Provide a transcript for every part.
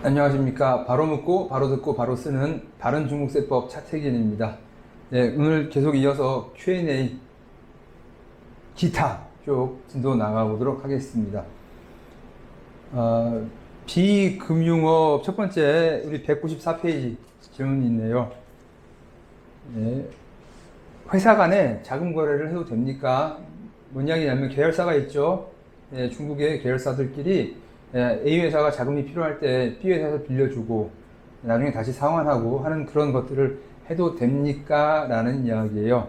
안녕하십니까. 바로 묻고 바로 듣고 바로 쓰는 바른 중국세법 차태균입니다. 네, 오늘 계속 이어서 Q&A 기타 쪽 진도 나가보도록 하겠습니다. 비금융업 첫 번째 우리 194페이지 질문이 있네요. 네, 회사 간에 자금 거래를 해도 됩니까? 뭔 이야기냐면 계열사가 있죠. 네, 중국의 계열사들끼리 A 회사가 자금이 필요할 때 B 회사에서 빌려주고 나중에 다시 상환하고 하는 그런 것들을 해도 됩니까? 라는 이야기예요.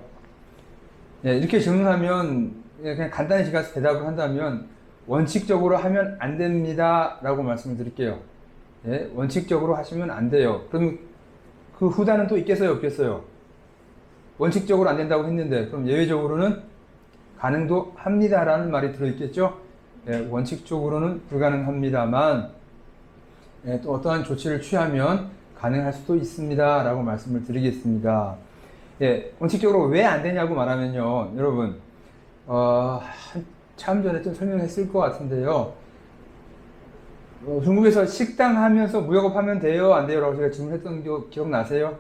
이렇게 질문하면 그냥 간단히 제가 대답을 한다면 원칙적으로 하면 안 됩니다 라고 말씀을 드릴게요. 원칙적으로 하시면 안 돼요. 그럼 그 후단은 또 있겠어요 없겠어요? 원칙적으로 안 된다고 했는데 그럼 예외적으로는 가능도 합니다라는 말이 들어있겠죠. 원칙적으로는 불가능합니다만 또 어떠한 조치를 취하면 가능할 수도 있습니다 라고 말씀을 드리겠습니다. 원칙적으로 왜 안 되냐고 말하면요, 여러분 참 전에 좀 설명했을 것 같은데요, 중국에서 식당 하면서 무역업 하면 돼요 안 돼요 라고 제가 질문했던 거 기억나세요?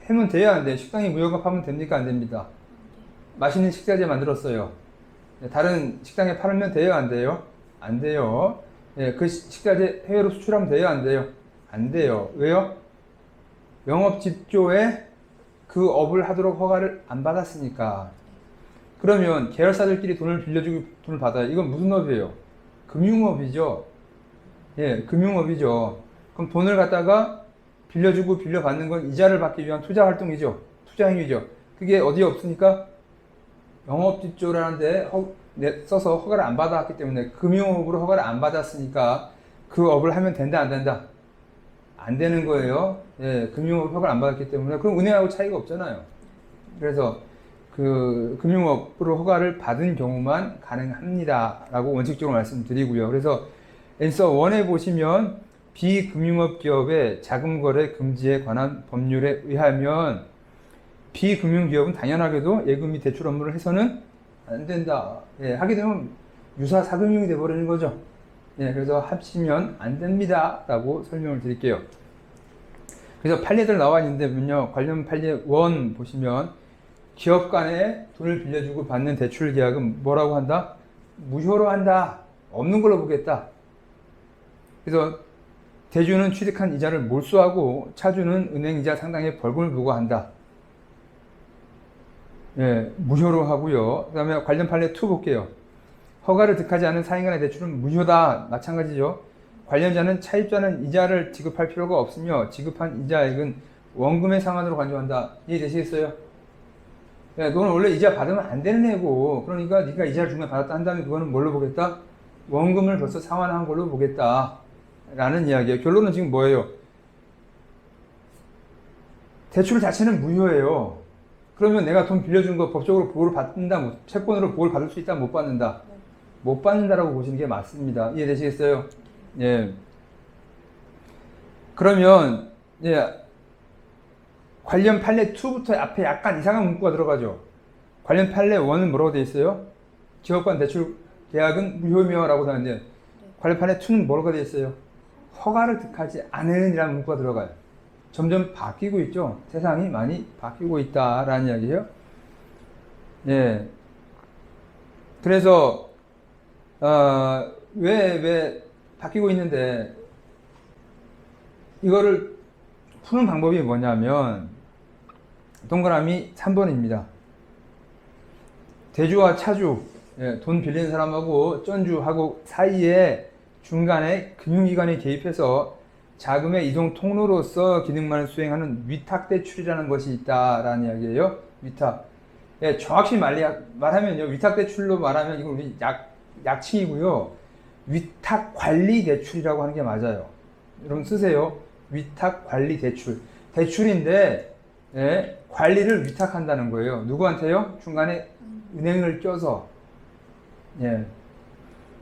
하면 돼요 안 돼요? 식당이 무역업 하면 됩니까 안 됩니다? 맛있는 식자재 만들었어요. 다른 식당에 팔면 돼요 안 돼요? 안 돼요. 그 식자재 해외로 수출하면 돼요 안 돼요? 안 돼요. 왜요? 영업집조에 그 업을 하도록 허가를 안 받았으니까. 그러면 계열사들끼리 돈을 빌려주고 돈을 받아요. 이건 무슨 업이에요? 금융업이죠. 금융업이죠. 그럼 돈을 갖다가 빌려주고 빌려받는 건 이자를 받기 위한 투자 활동이죠. 투자 행위죠. 그게 어디에 없으니까? 영업집조라는데 써서 허가를 안 받았기 때문에, 금융업으로 허가를 안 받았으니까 그 업을 하면 된다 안 된다? 안 되는 거예요. 금융업 허가를 안 받았기 때문에. 그럼 은행하고 차이가 없잖아요. 그래서 그 금융업으로 허가를 받은 경우만 가능합니다 라고 원칙적으로 말씀드리고요. 그래서 앤서 1에 보시면 비금융업 기업의 자금거래 금지에 관한 법률에 의하면 비금융기업은 당연하게도 예금 및 대출 업무를 해서는 안 된다. 하게 되면 유사 사금융이 돼버리는 거죠. 그래서 합치면 안 됩니다 라고 설명을 드릴게요. 그래서 판례들 나와 있는데요, 관련 판례 1 보시면 기업 간에 돈을 빌려주고 받는 대출 계약은 뭐라고 한다? 무효로 한다. 없는 걸로 보겠다. 그래서 대주는 취득한 이자를 몰수하고 차주는 은행 이자 상당의 벌금을 부과한다. 무효로 하고요. 그 다음에 관련 판례 2 볼게요. 허가를 득하지 않은 사인 간의 대출은 무효다. 마찬가지죠. 관련자는 차입자는 이자를 지급할 필요가 없으며 지급한 이자액은 원금의 상환으로 간주한다. 이해되시겠어요? 너는 원래 이자 받으면 안 되는 애고, 그러니까 네가 이자를 중간에 받았다 한다면 그거는 뭘로 보겠다? 원금을 벌써 상환한 걸로 보겠다 라는 이야기예요. 결론은 지금 뭐예요? 대출 자체는 무효예요. 그러면 내가 돈 빌려준 거 법적으로 보호를 받는다, 채권으로 보호를 받을 수 있다, 못 받는다? 못 받는다라고 보시는 게 맞습니다. 이해되시겠어요? 그러면 관련 판례 2부터 앞에 약간 이상한 문구가 들어가죠. 관련 판례 1은 뭐라고 되어 있어요? 기업 간 대출 계약은 무효며 라고 하는데, 관련 판례 2는 뭐라고 되어 있어요? 허가를 득하지 않은 이라는 문구가 들어가요. 점점 바뀌고 있죠. 세상이 많이 바뀌고 있다라는 이야기예요. 그래서 왜 바뀌고 있는데, 이거를 푸는 방법이 뭐냐면 동그라미 3번입니다. 대주와 차주, 돈 빌리는 사람하고 쩐주하고 사이에 중간에 금융기관이 개입해서 자금의 이동 통로로서 기능만을 수행하는 위탁대출이라는 것이 있다라는 이야기예요. 위탁. 정확히 말하면요, 위탁대출로 말하면 이건 우리 약칭이고요. 위탁관리대출이라고 하는 게 맞아요. 여러분 쓰세요. 위탁관리대출. 대출인데 관리를 위탁한다는 거예요. 누구한테요? 중간에 은행을 껴서.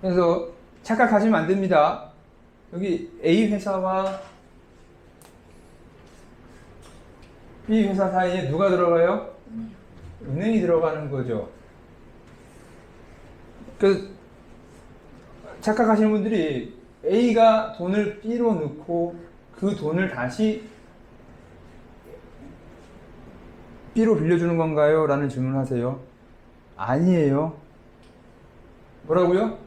그래서 착각하시면 안 됩니다. 여기 A 회사와 B 회사 사이에 누가 들어가요? 은행이 들어가는 거죠. 그 착각하시는 분들이 A가 돈을 B로 넣고 그 돈을 다시 B로 빌려주는 건가요? 라는 질문을 하세요. 아니에요. 뭐라고요?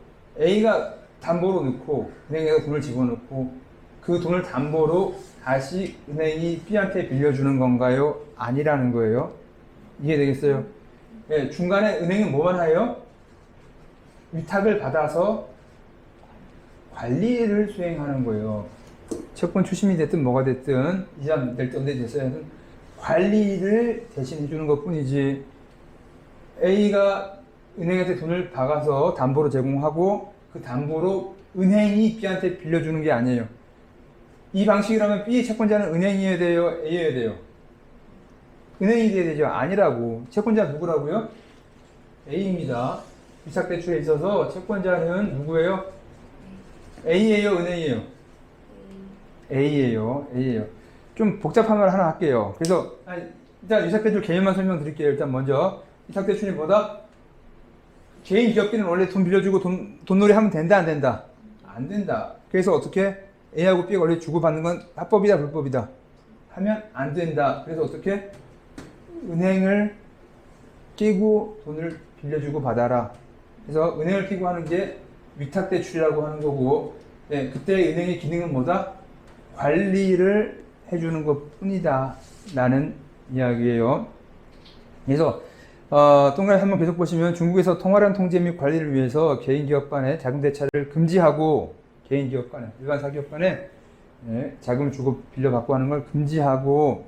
A가 담보로 넣고 은행에서 돈을 집어넣고 그 돈을 담보로 다시 은행이 B한테 빌려주는 건가요? 아니라는 거예요. 이해되겠어요? 네, 중간에 은행은 뭐만 해요? 위탁을 받아서 관리를 수행하는 거예요. 채권 추심이 됐든 뭐가 됐든 이자 낼 때 언제 됐어야 관리를 대신 해주는 것 뿐이지 A가 은행한테 돈을 박아서 담보로 제공하고 그 담보로 은행이 B한테 빌려주는 게 아니에요. 이 방식이라면 B의 채권자는 은행이어야 돼요? A여야 돼요? 은행이 돼야 되죠? 아니라고. 채권자 누구라고요? A입니다. 위탁대출에 있어서 채권자는 누구예요? A예요? 은행이에요? A예요. A예요. 좀 복잡한 말 하나 할게요. 그래서 일단 위탁대출 개념만 설명드릴게요. 일단 먼저 위탁대출이 뭐다? 개인 기업끼리는 원래 돈 빌려주고 돈놀이 하면 된다 안 된다? 안 된다. 그래서 어떻게? A하고 B가 원래 주고받는 건 합법이다 불법이다? 하면 안 된다. 그래서 어떻게? 은행을 끼고 돈을 빌려주고 받아라. 그래서 은행을 끼고 하는 게 위탁대출이라고 하는 거고, 네, 그때 은행의 기능은 뭐다? 관리를 해주는 것 뿐이다 라는 이야기예요. 그래서 동그라미 한번 계속 보시면 중국에서 통화량 통제 및 관리를 위해서 개인기업 간의 자금 대차를 금지하고 개인기업 간에 일반 사기업 간에 자금을 주고 빌려받고 하는 걸 금지하고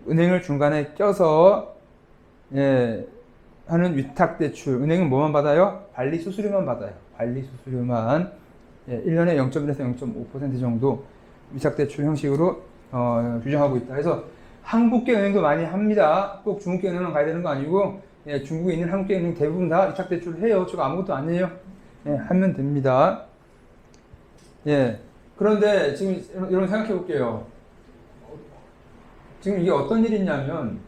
은행을 중간에 껴서 하는 위탁대출. 은행은 뭐만 받아요? 관리 수수료만 받아요. 관리 수수료만 1년에 0.1에서 0.5% 정도 위탁대출 형식으로 규정하고 있다. 그래서 한국계 은행도 많이 합니다. 꼭 중국계 은행만 가야 되는 거 아니고 중국에 있는 한국계 은행 대부분 다 위탁대출을 해요. 저거 아무것도 아니에요. 하면 됩니다. 그런데 지금 여러분 생각해 볼게요. 지금 이게 어떤 일이 있냐면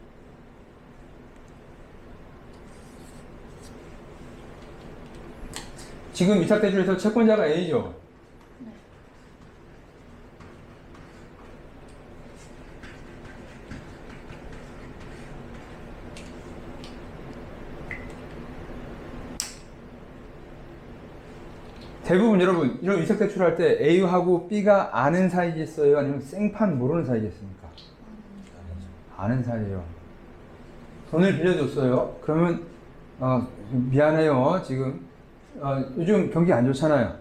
지금 위탁대출에서 채권자가 A죠. 대부분 여러분 이런 위탁대출 할 때 A하고 B가 아는 사이겠어요? 아니면 생판 모르는 사이겠습니까? 아는 사이예요. 돈을 빌려줬어요. 그러면 미안해요. 지금 요즘 경기 안 좋잖아요.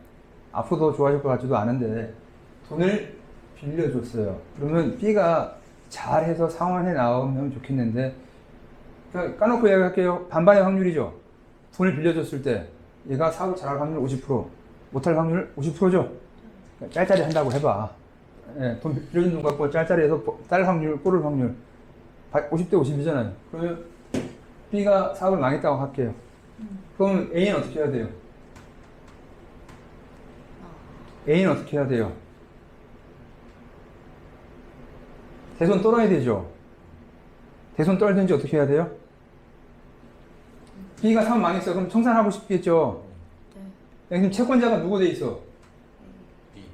앞으로 더 좋아질 것 같지도 않은데 돈을 빌려줬어요. 그러면 B가 잘해서 상환해 나오면 좋겠는데 까놓고 이야기할게요. 반반의 확률이죠. 돈을 빌려줬을 때 얘가 사고 잘할 확률 50%, 못할 확률 50%죠. 짤짤이 한다고 해봐. 돈 빌려준 돈 갖고 짤짤이해서 딸 확률, 꼬를 확률 50대 50이잖아요. 그러면 B가 사업을 망했다고 할게요. 그럼 A는 어떻게 해야 돼요? A는 어떻게 해야 돼요? 대손 떨어야 되죠. 대손 떨든지 어떻게 해야 돼요? B가 사업 망했어. 그럼 청산하고 싶겠죠. 지금 채권자가 누구 돼 있어? B.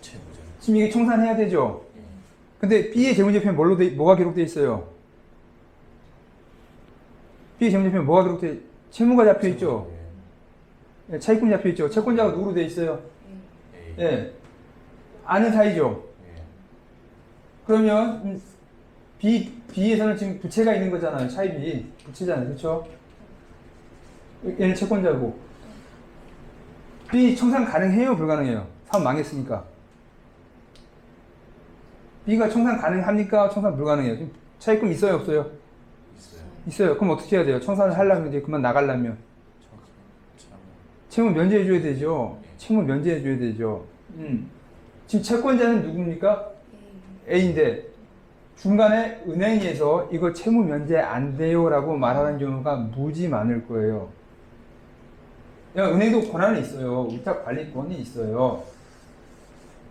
채무자. 지금 이게 청산해야 되죠. 근데 B의 재무제표에 뭐가 기록돼 있어요? B의 재무제표에 뭐가 기록돼? 채무가 잡혀 있죠. 차입금 잡혀 있죠. 채권자가 누구로 돼 있어요? A. 아는 사이죠. 그러면 B에서는 지금 부채가 있는 거잖아요. 차입이 부채잖아요. 그렇죠? 얘는 채권자고. B 청산 가능해요? 불가능해요? 사업 망했으니까. B가 청산 가능합니까? 청산 불가능해요? 지금 차입금 있어요? 없어요? 있어요. 있어요. 그럼 어떻게 해야 돼요? 청산을 하려면 이제 그만 나가려면 채무 면제해줘야 되죠. 채무 면제해줘야 되죠. 지금 채권자는 누굽니까? A인데 중간에 은행에서 이거 채무 면제 안 돼요라고 말하는 경우가 무지 많을 거예요. 은행도 권한이 있어요. 위탁 관리권이 있어요.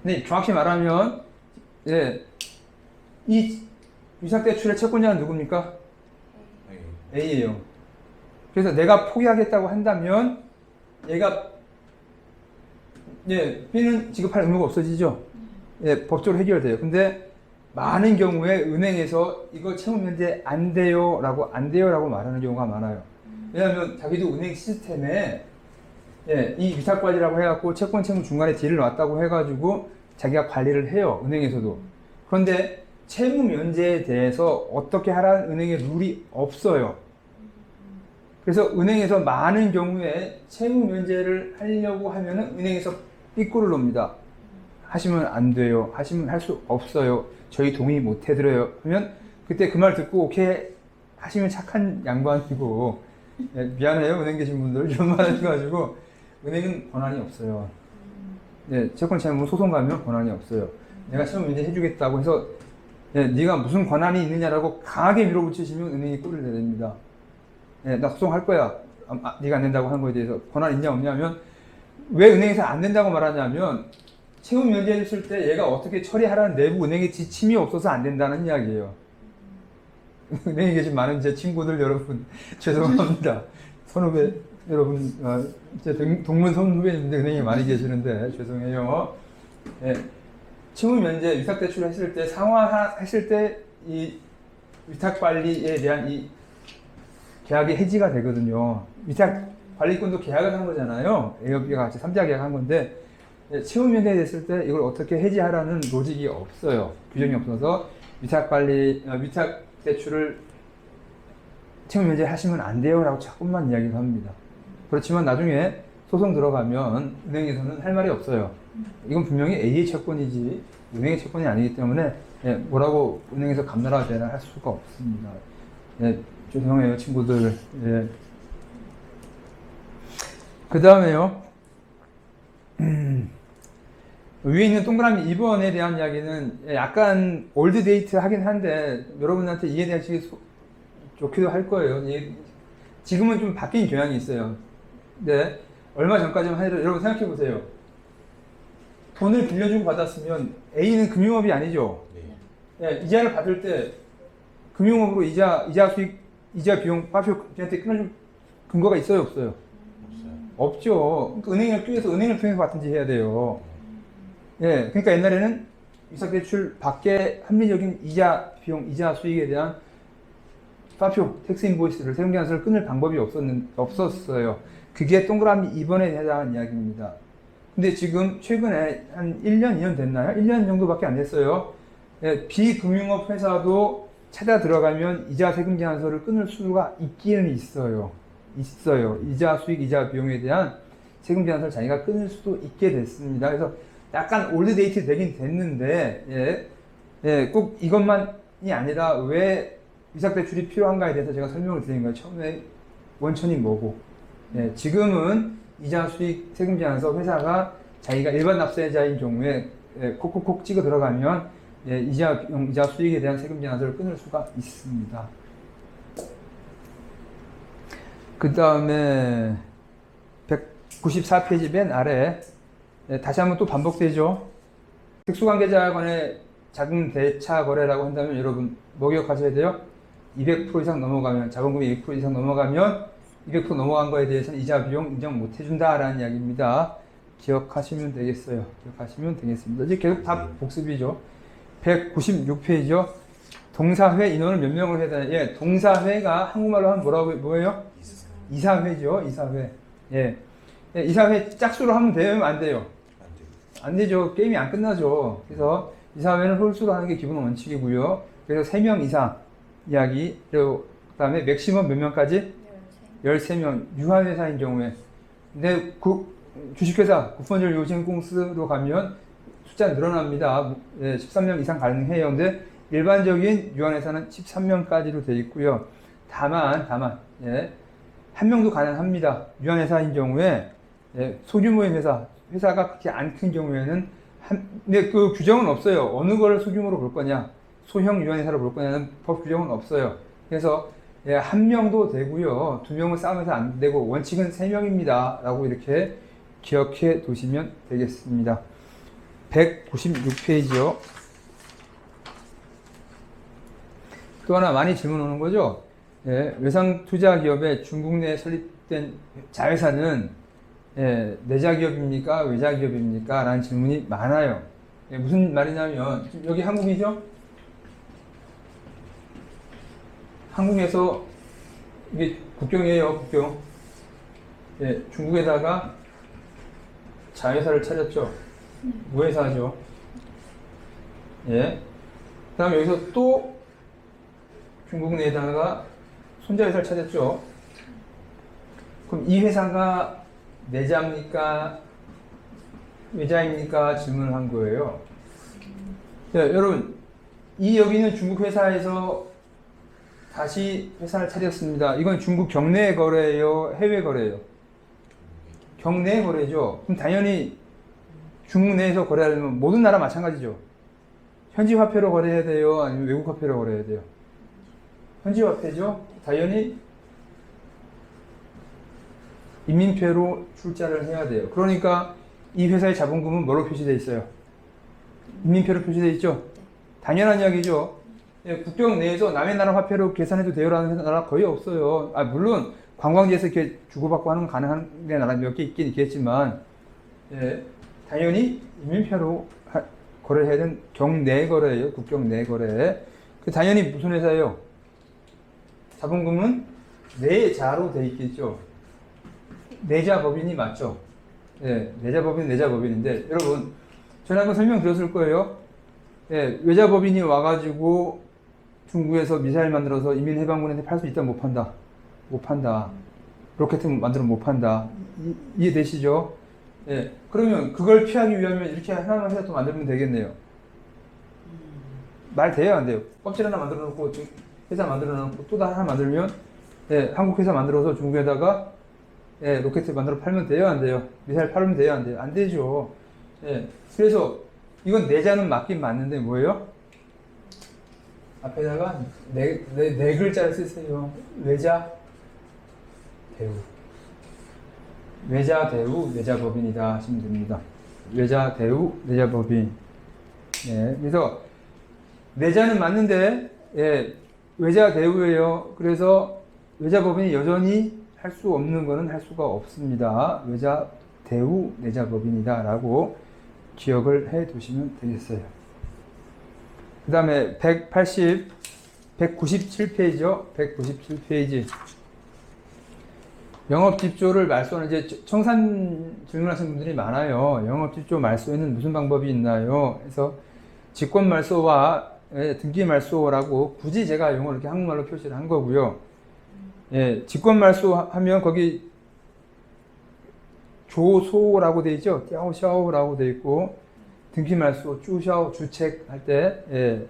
근데 정확히 말하면 이 위탁대출의 채권자는 누굽니까? A예요. 그래서 내가 포기하겠다고 한다면 얘가 예, B는 지급할 의무가 없어지죠. 예, 법적으로 해결돼요. 근데 많은 경우에 은행에서 이거 채무 면제 안 돼요라고 안 돼요라고 말하는 경우가 많아요. 왜냐하면 자기도 은행 시스템에 예, 이 위탁 관리라고 해갖고 채권 채무 중간에 딜을 놨다고 해가지고 자기가 관리를 해요. 은행에서도. 그런데 채무 면제에 대해서 어떻게 하라는 은행의 룰이 없어요. 그래서 은행에서 많은 경우에 채무 면제를 하려고 하면은 은행에서 삐꾸를 놓습니다. 하시면 안 돼요. 하시면 할 수 없어요. 저희 동의 못 해드려요. 하면 그때 그 말 듣고 오케이 하시면 착한 양반이고 예, 미안해요 은행 계신 분들 이런 말 하셔가지고 은행은 권한이 없어요. 예, 채권 채무 소송 가면 권한이 없어요. 내가 채무 면제 해주겠다고 해서 예, 네가 무슨 권한이 있느냐라고 강하게 밀어붙이시면 은행이 꿀을 내립니다. 예, 나 소송할 거야. 네가 안 된다고 하는 거에 대해서 권한 있냐 없냐 하면 왜 은행에서 안 된다고 말하냐면 채무 면제했을 때 얘가 어떻게 처리하라는 내부 은행의 지침이 없어서 안 된다는 이야기예요. 은행에 계신 많은 제 친구들 여러분 죄송합니다. 선후배 여러분 제 동문 선후배님들 은행에 많이 계시는데 죄송해요. 예, 채무 면제 위탁 대출을 했을 때 상환했을 때 이 위탁 관리에 대한 이 계약이 해지가 되거든요. 위탁 관리권도 계약을 한 거잖아요. A업비가 같이 3자 계약한 건데 채무 면제 됐을 때 이걸 어떻게 해지하라는 로직이 없어요. 규정이 없어서 위탁 대출을 채무 면제 하시면 안 돼요라고 자꾸만 이야기를 합니다. 그렇지만 나중에 소송 들어가면 은행에서는 할 말이 없어요. 이건 분명히 A의 채권이지 은행의 채권이 아니기 때문에 예, 뭐라고 은행에서 감나라 대라 할 수가 없습니다. 예, 죄송해요 친구들. 예. 그 다음에요. 위에 있는 동그라미 2번에 대한 이야기는 약간 올드 데이트 하긴 한데 여러분한테 이해되시기 좋기도 할 거예요. 지금은 좀 바뀐 경향이 있어요. 근데 얼마 전까지만 해도 여러분 생각해 보세요. 돈을 빌려주고 받았으면 A는 금융업이 아니죠. 네. 예, 이자를 받을 때 금융업으로 이자 수익, 이자 비용, 파표한테 끊어줄 근거가 있어요, 없어요? 없어요. 없죠. 그러니까 은행을 통해서 받든지 해야 돼요. 예, 그러니까 옛날에는 위탁대출 밖에 합리적인 이자 비용, 이자 수익에 대한 파표, 텍스 인보이스를 세금계산서를 끊을 방법이 없었어요. 그게 동그라미 2번에 해당하는 이야기입니다. 근데 지금 최근에 한 1년, 2년 됐나요? 1년 정도밖에 안 됐어요. 예, 비금융업 회사도 찾아 들어가면 이자 세금계산서를 끊을 수가 있기는 있어요. 이자 수익, 이자 비용에 대한 세금계산서를 자기가 끊을 수도 있게 됐습니다. 그래서 약간 올드데이트 되긴 됐는데, 꼭 이것만이 아니라 왜 위탁대출이 필요한가에 대해서 제가 설명을 드린 거예요. 처음에 원천이 뭐고, 지금은 이자 수익 세금제한서 회사가 자기가 일반 납세자인 경우에 콕콕콕 찍어 들어가면 이자 수익에 대한 세금제한서를 끊을 수가 있습니다. 그 다음에 194페이지 맨 아래 다시 한번 또 반복되죠. 특수관계자 간의 자금 대차 거래라고 한다면 여러분 뭐 기억하셔야 돼요? 200% 이상 넘어가면 자본금이 200% 이상 넘어가면 200% 넘어간 거에 대해서는 이자 비용 인정 못 해준다라는 이야기입니다. 기억하시면 되겠어요. 기억하시면 되겠습니다. 이제 계속 다 복습이죠. 196페이지요. 동사회 인원을 몇 명으로 해야 되나? 예, 동사회가 한국말로 하면 뭐예요? 이사회죠. 이사회. 예. 이사회 짝수로 하면 돼요? 안 돼요? 안 되죠. 게임이 안 끝나죠. 그래서 이사회는 홀수로 하는 게 기본 원칙이고요. 그래서 3명 이상 이야기. 그 다음에 맥시멈 몇 명까지? 13명. 유한회사인 경우에. 근데 주식회사, 구펀절 요진공司로 가면 숫자 늘어납니다. 13명 이상 가능해요. 근데 일반적인 유한회사는 13명까지로 되어 있고요. 다만, 한 명도 가능합니다. 유한회사인 경우에, 소규모의 회사가 그렇게 안 큰 경우에는, 근데 그 규정은 없어요. 어느 걸 소규모로 볼 거냐, 소형 유한회사로 볼 거냐는 법 규정은 없어요. 그래서, 한 명도 되고요. 2명은 싸움에서 안 되고, 원칙은 3명입니다. 라고 이렇게 기억해 두시면 되겠습니다. 196페이지요. 또 하나 많이 질문 오는 거죠. 외상투자기업에 중국 내에 설립된 자회사는 예, 내자 기업입니까? 외자 기업입니까? 라는 질문이 많아요. 예, 무슨 말이냐면 지금 여기 한국이죠? 한국에서 이게 국경이에요, 국경. 예, 중국에다가 자회사를 차렸죠. 무회사죠. 예. 그 다음에 여기서 또 중국 내에다가 손자회사를 차렸죠. 그럼 이 회사가 내자입니까? 외자입니까? 질문을 한 거예요. 자, 여러분, 이 여기는 중국 회사에서 다시 회사를 차렸습니다. 이건 중국 경내 거래예요? 해외 거래예요? 경내 거래죠. 그럼 당연히 중국 내에서 거래하려면 모든 나라 마찬가지죠. 현지 화폐로 거래해야 돼요? 아니면 외국 화폐로 거래해야 돼요? 현지 화폐죠. 당연히 인민폐로 출자를 해야 돼요. 그러니까 이 회사의 자본금은 뭐로 표시되어 있어요? 인민폐로 표시되어 있죠? 당연한 이야기죠. 예, 국경 내에서 남의 나라 화폐로 계산해도 돼요라는 나라 거의 없어요. 아, 물론 관광지에서 이렇게 주고받고 하는 건 가능한 나라 몇 개 있긴 있겠지만, 예, 당연히 인민폐로 거래해야 되는 경내 거래예요. 국경 내 거래. 그 당연히 무슨 회사예요? 자본금은 내자로 돼 있겠죠. 내자 법인이 맞죠? 예, 내자 법인, 내자 법인인데, 여러분, 전에 한번 설명드렸을 거예요. 예, 외자 법인이 와가지고 중국에서 미사일 만들어서 인민해방군한테 팔 수 있다, 못 판다? 못 판다. 로켓 만들면 못 판다. 이해되시죠? 예, 그러면 그걸 피하기 위하면 이렇게 하나만 회사 또 만들면 되겠네요. 말 돼요, 안 돼요? 껍질 하나 만들어 놓고, 회사 만들어 놓고, 또 하나 만들면, 예, 한국 회사 만들어서 중국에다가 예, 로켓 만들어 팔면 돼요, 안 돼요? 미사일 팔면 돼요, 안 돼요? 안 되죠. 예, 그래서 이건 내자는 맞긴 맞는데 뭐예요? 앞에다가 네 글자를 쓰세요. 외자 대우. 외자 대우 내자법인이다 하시면 됩니다. 외자 대우 내자법인. 예, 그래서 내자는 맞는데 예, 외자 대우예요. 그래서 외자법인이 여전히 할 수 없는 거는 할 수가 없습니다. 외자 대우 내자법인이다 라고 기억을 해 두시면 되겠어요. 그 다음에 197페이지요. 197페이지. 영업집조를 말소하는, 이제 청산 질문하시는 분들이 많아요. 영업집조 말소에는 무슨 방법이 있나요? 그래서 직권말소와 등기말소라고 굳이 제가 용어를 이렇게 한국말로 표시를 한 거고요. 예, 직권말소 하면 거기 조소라고 되어 있죠. 띠아오샤오라고 되어 있고, 등기말소, 쭈샤오, 주책 할 때, 예,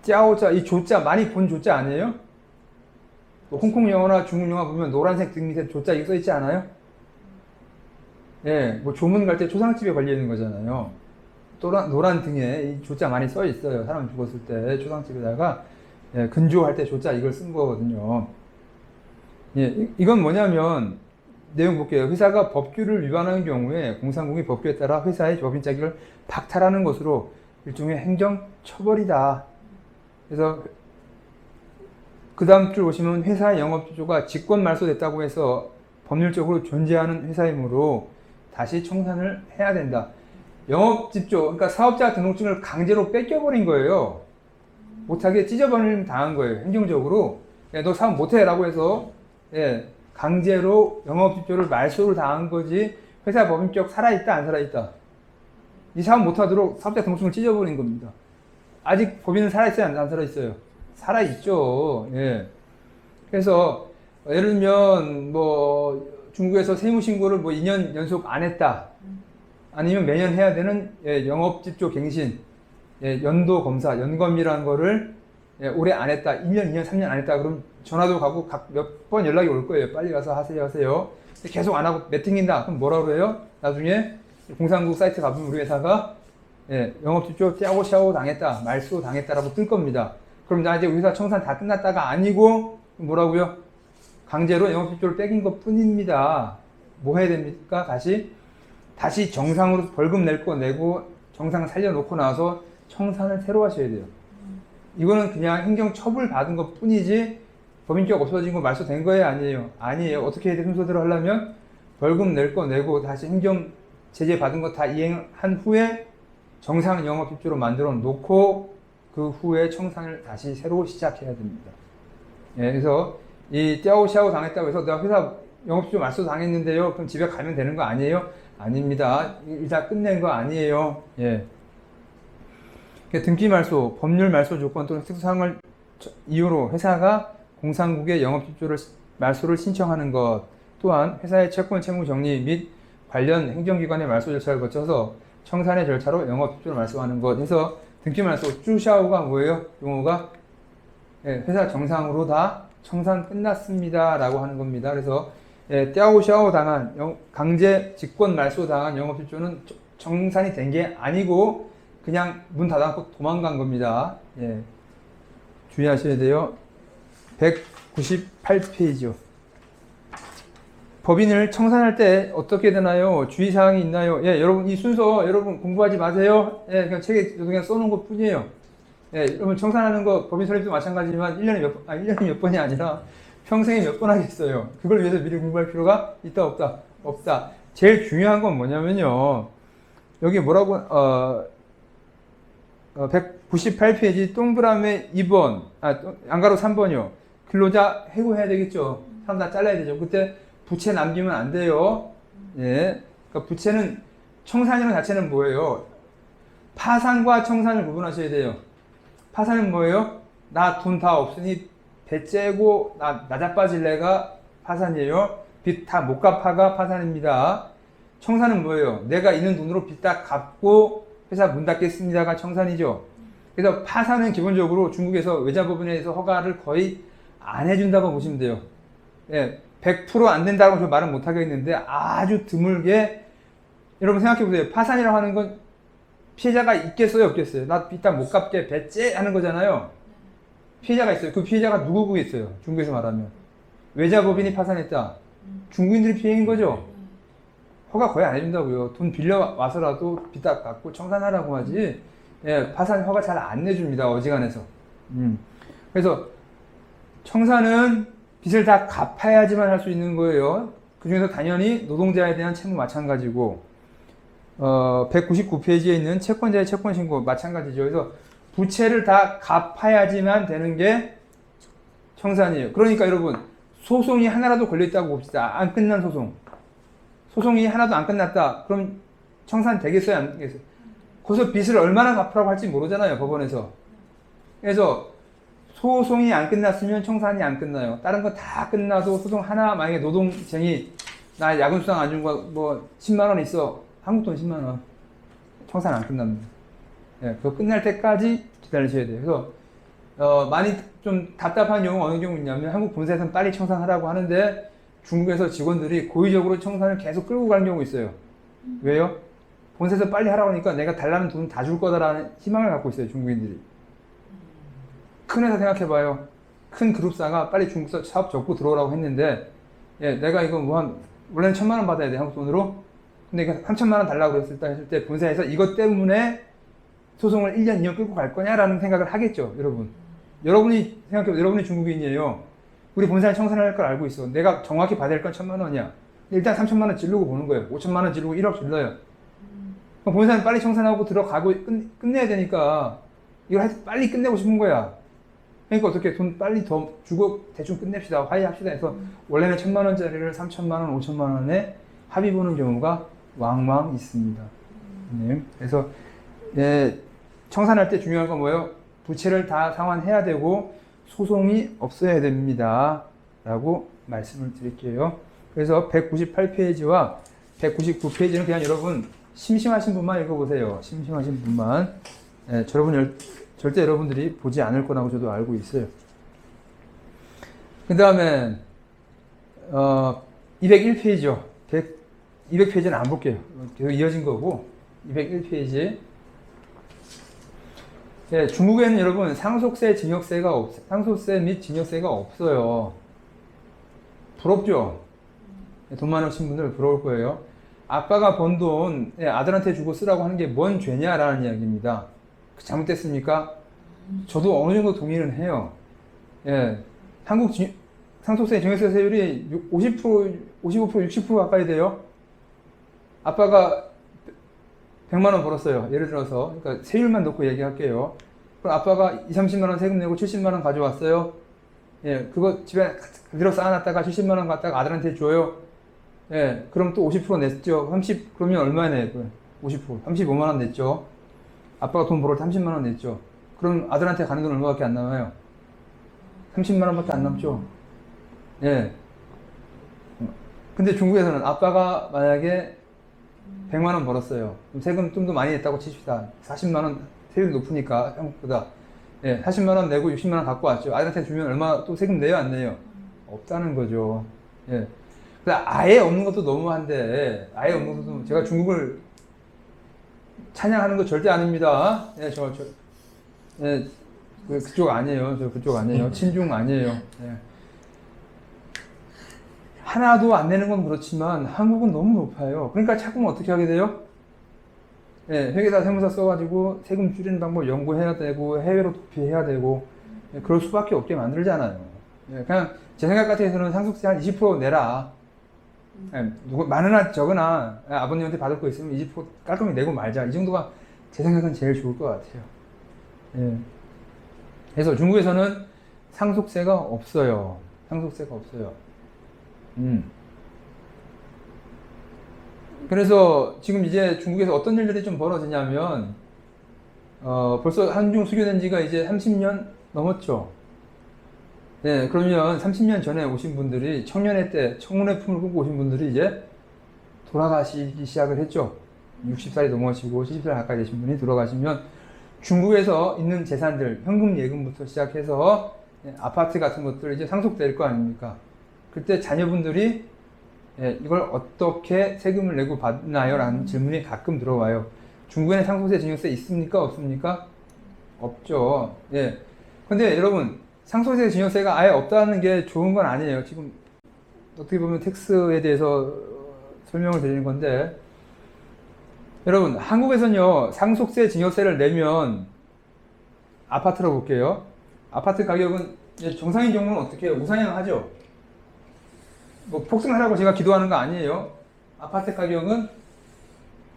띠아오자, 이 조자, 많이 본 조자 아니에요? 홍콩 영화나 중국 영화 보면 노란색 등 밑에 조자 이거 써 있지 않아요? 예, 뭐 조문 갈 때 초상집에 걸려 있는 거잖아요. 노란 등에 이 조자 많이 써 있어요. 사람 죽었을 때 초상집에다가 예, 근조할 때 조자 이걸 쓴 거거든요. 예, 이건 뭐냐면 내용 볼게요. 회사가 법규를 위반하는 경우에 공산국이 법규에 따라 회사의 법인 자격을 박탈하는 것으로 일종의 행정 처벌이다. 그래서 그 다음 줄 보시면 회사의 영업주조가 직권 말소됐다고 해서 법률적으로 존재하는 회사이므로 다시 청산을 해야 된다. 영업집조, 그러니까 사업자 등록증을 강제로 뺏겨버린 거예요. 못하게 찢어버림 당한 거예요. 행정적으로. 야, 너 사업 못해 라고 해서 예, 강제로 영업집조를 말소를 당한 거지. 회사 법인격 살아있다 안 살아있다? 이 사업 못하도록 사업자 등록증을 찢어버린 겁니다. 아직 법인은 살아있어요 안 살아있어요? 살아있죠. 예. 그래서 예를 들면 뭐 중국에서 세무신고를 뭐 2년 연속 안 했다. 아니면 매년 해야 되는 예, 영업집조 갱신, 예, 연도 검사, 연검이라는 거를 예, 올해 안 했다. 1년, 2년, 3년 안 했다. 그럼 전화도 가고 몇 번 연락이 올 거예요. 빨리 가서 하세요. 계속 안 하고 매팅인다. 그럼 뭐라 그래요? 나중에 공산국 사이트 가보면 우리 회사가 예, 영업집조 띠아오샤오 당했다. 말소 당했다라고 뜰 겁니다. 그럼 나 이제 우리 회사 청산 다 끝났다가 아니고 뭐라고요? 강제로 영업집조를 뺏긴 것 뿐입니다. 뭐 해야 됩니까? 다시 정상으로 벌금 낼 거 내고 정상 살려놓고 나서 청산을 새로 하셔야 돼요. 이거는 그냥 행정 처분 받은 것 뿐이지 법인격 없어진 거 말소된 거예요? 아니에요? 아니에요. 어떻게 해야 돼? 순서대로 하려면 벌금 낼 거 내고 다시 행정 제재 받은 거 다 이행한 후에 정상 영업입주로 만들어 놓고 그 후에 청산을 다시 새로 시작해야 됩니다. 예, 그래서 이 떼아오샤오 당했다고 해서 내가 회사 영업입주 말소 당했는데요. 그럼 집에 가면 되는 거 아니에요? 아닙니다. 일단 끝낸 거 아니에요. 예. 등기 말소, 법률 말소 조건 또는 특수사항을 이유로 회사가 공산국에 영업집주를 말소를 신청하는 것 또한 회사의 채권 채무 정리 및 관련 행정기관의 말소 절차를 거쳐서 청산의 절차로 영업집주를 말소하는 것 해서 등기 말소 쭈샤오가 뭐예요? 용어가 예, 회사 정상으로 다 청산 끝났습니다 라고 하는 겁니다. 그래서 예, 떼아오샤오 당한 강제 직권 말소 당한 영업집주는 정산이 된 게 아니고 그냥 문 닫아놓고 도망간 겁니다. 예. 주의하셔야 돼요. 198페이지요. 법인을 청산할 때 어떻게 되나요? 주의사항이 있나요? 예, 여러분, 이 순서, 여러분 공부하지 마세요. 예, 그냥 책에 그냥 써놓은 것 뿐이에요. 예, 여러분 청산하는 거, 법인 설립도 마찬가지지만 1년에 몇 번이 아니라 평생에 몇 번 하겠어요. 그걸 위해서 미리 공부할 필요가 있다, 없다? 없다. 제일 중요한 건 뭐냐면요. 여기 뭐라고, 198페이지 동그라미 2번, 안가로 3번이요. 근로자 해고해야 되겠죠. 사람 다 잘라야 되죠. 그때 부채 남기면 안 돼요. 예. 그러니까 부채는, 청산이라는 자체는 뭐예요? 파산과 청산을 구분하셔야 돼요. 파산은 뭐예요? 나 돈 다 없으니 배째고 나 자빠질래가 파산이에요. 빚 다 못 갚아가 파산입니다. 청산은 뭐예요? 내가 있는 돈으로 빚 다 갚고 회사 문 닫겠습니다가 청산이죠. 그래서 파산은 기본적으로 중국에서 외자법인에서 허가를 거의 안 해준다고 보시면 돼요. 예, 100% 안 된다고 저 말은 못 하겠는데 아주 드물게 여러분 생각해 보세요. 파산이라고 하는 건 피해자가 있겠어요, 없겠어요? 나 빚 다 못 갚게 배째 하는 거잖아요. 피해자가 있어요. 그 피해자가 누구겠어요? 중국에서 말하면 외자법인이 파산했다. 중국인들이 피해인 거죠. 허가 거의 안 해준다고요. 돈 빌려 와서라도 빚 다 갚고 청산하라고 하지. 예, 파산 허가 잘 안 내줍니다. 어지간해서. 그래서 청산은 빚을 다 갚아야지만 할 수 있는 거예요. 그 중에서 당연히 노동자에 대한 채무 마찬가지고 199페이지에 있는 채권자의 채권신고 마찬가지죠. 그래서 부채를 다 갚아야지만 되는 게 청산이에요. 그러니까 여러분 소송이 하나라도 걸려있다고 봅시다. 안 끝난 소송. 소송이 하나도 안 끝났다. 그럼 청산 되겠어요? 안 되겠어요? 거기서 빚을 얼마나 갚으라고 할지 모르잖아요. 법원에서. 그래서 소송이 안 끝났으면 청산이 안 끝나요. 다른 거 다 끝나도 소송 하나 만약에 노동쟁이 나 야근수당 안 준 거 뭐 10만 원 있어. 한국 돈 10만 원. 청산 안 끝납니다. 예, 그거 끝날 때까지 기다리셔야 돼요. 그래서 많이 좀 답답한 경우가 어느 경우 있냐면 한국 본사에서는 빨리 청산하라고 하는데 중국에서 직원들이 고의적으로 청산을 계속 끌고 가는 경우가 있어요. 왜요? 본사에서 빨리 하라고 하니까 내가 달라는 돈 다 줄 거다라는 희망을 갖고 있어요. 중국인들이. 큰 회사 생각해봐요. 큰 그룹사가 빨리 중국서 사업 접고 들어오라고 했는데 예, 내가 이거 뭐 원래는 1,000만 원 받아야 돼. 한국 돈으로. 근데 3,000만 원 달라고 했을 때 본사에서 이것 때문에 소송을 1년, 2년 끌고 갈 거냐라는 생각을 하겠죠. 여러분. 여러분이 생각해보세요. 여러분이 중국인이에요. 우리 본사에 청산할 걸 알고 있어. 내가 정확히 받아야 할 건 1,000만 원이야. 일단 3,000만 원 지르고 보는 거예요. 5,000만 원 지르고 1억 질러요. 그럼 본사는 빨리 청산하고 들어가고 끝내야 되니까 이걸 빨리 끝내고 싶은 거야. 그러니까 어떻게 돈 빨리 더 주고 대충 끝냅시다. 화해합시다 해서 원래는 1,000만 원짜리를 3,000만 원, 5,000만 원에 합의 보는 경우가 왕왕 있습니다. 네. 그래서 예, 청산할 때 중요한 건 뭐예요? 부채를 다 상환해야 되고 소송이 없어야 됩니다. 라고 말씀을 드릴게요. 그래서 198페이지와 199페이지는 그냥 여러분 심심하신 분만 읽어보세요. 심심하신 분만. 예, 절대 여러분들이 보지 않을 거라고 저도 알고 있어요. 그 다음에 201페이지요. 200페이지는 안 볼게요. 계속 이어진 거고 201페이지. 예, 중국에는 여러분 상속세 및 증여세가 없어요. 부럽죠? 돈 많으신 분들 부러울 거예요. 아빠가 번 돈 아들한테 주고 쓰라고 하는 게 뭔 죄냐라는 이야기입니다. 잘못됐습니까? 저도 어느 정도 동의는 해요. 예, 한국 상속세 증여세 세율이 50% 55%, 60% 가까이 돼요. 아빠가 100만 원 벌었어요. 예를 들어서. 그러니까 세율만 놓고 얘기할게요. 그럼 아빠가 20, 30만 원 세금 내고 70만 원 가져왔어요. 예, 그거 집에 그대로 쌓아놨다가 70만 원 갖다가 아들한테 줘요. 예, 그럼 또 50% 냈죠. 30, 그러면 얼마 내요? 50%. 35만 원 냈죠. 아빠가 돈 벌을 때 30만 원 냈죠. 그럼 아들한테 가는 돈 얼마밖에 안 남아요? 30만 원밖에 안 남죠. 예. 근데 중국에서는 아빠가 만약에 100만 원 벌었어요. 그럼 세금 좀 더 많이 냈다고 칩시다. 40만 원 세율이 높으니까 한국보다. 예, 40만 원 내고 60만 원 갖고 왔죠. 아들한테 주면 얼마 또 세금 내요, 안 내요? 없다는 거죠. 예. 아예 없는 것도 너무한데, 아예 없는 것도, 제가 중국을 찬양하는 거 절대 아닙니다. 예, 예, 그쪽 아니에요. 저 그쪽 아니에요. 친중 아니에요. 예. 하나도 안 내는 건 그렇지만 한국은 너무 높아요. 그러니까 자꾸만 어떻게 하게 돼요? 예, 회계사 세무사 써가지고 세금 줄이는 방법 연구해야 되고 해외로 도피해야 되고 예, 그럴 수밖에 없게 만들잖아요. 예, 그냥 제 생각 같아서는 상속세 한 20% 내라. 예, 많으나 적으나 예, 아버님한테 받을 거 있으면 20% 깔끔히 내고 말자. 이 정도가 제 생각은 제일 좋을 것 같아요. 예. 그래서 중국에서는 상속세가 없어요. 상속세가 없어요. 그래서 지금 이제 중국에서 어떤 일들이 좀 벌어지냐면, 벌써 한중 수교된 지가 이제 30년 넘었죠. 네, 그러면 30년 전에 오신 분들이 청년의 때 청문회 품을 꾸고 오신 분들이 이제 돌아가시기 시작을 했죠. 60살이 넘어가시고 70살 가까이 되신 분이 돌아가시면 중국에서 있는 재산들, 현금 예금부터 시작해서 아파트 같은 것들 이제 상속될 거 아닙니까? 그때 자녀분들이 이걸 어떻게 세금을 내고 받나요? 라는 질문이 가끔 들어와요. 중국에는 상속세, 증여세 있습니까? 없습니까? 없죠. 예. 근데 여러분, 상속세, 증여세가 아예 없다는 게 좋은 건 아니에요. 지금 어떻게 보면 텍스에 대해서 설명을 드리는 건데, 여러분, 한국에서는요, 상속세, 증여세를 내면, 아파트로 볼게요. 아파트 가격은, 정상인 경우는 어떻게 해요? 우상향하죠? 뭐, 폭등하라고 제가 기도하는 거 아니에요. 아파트 가격은,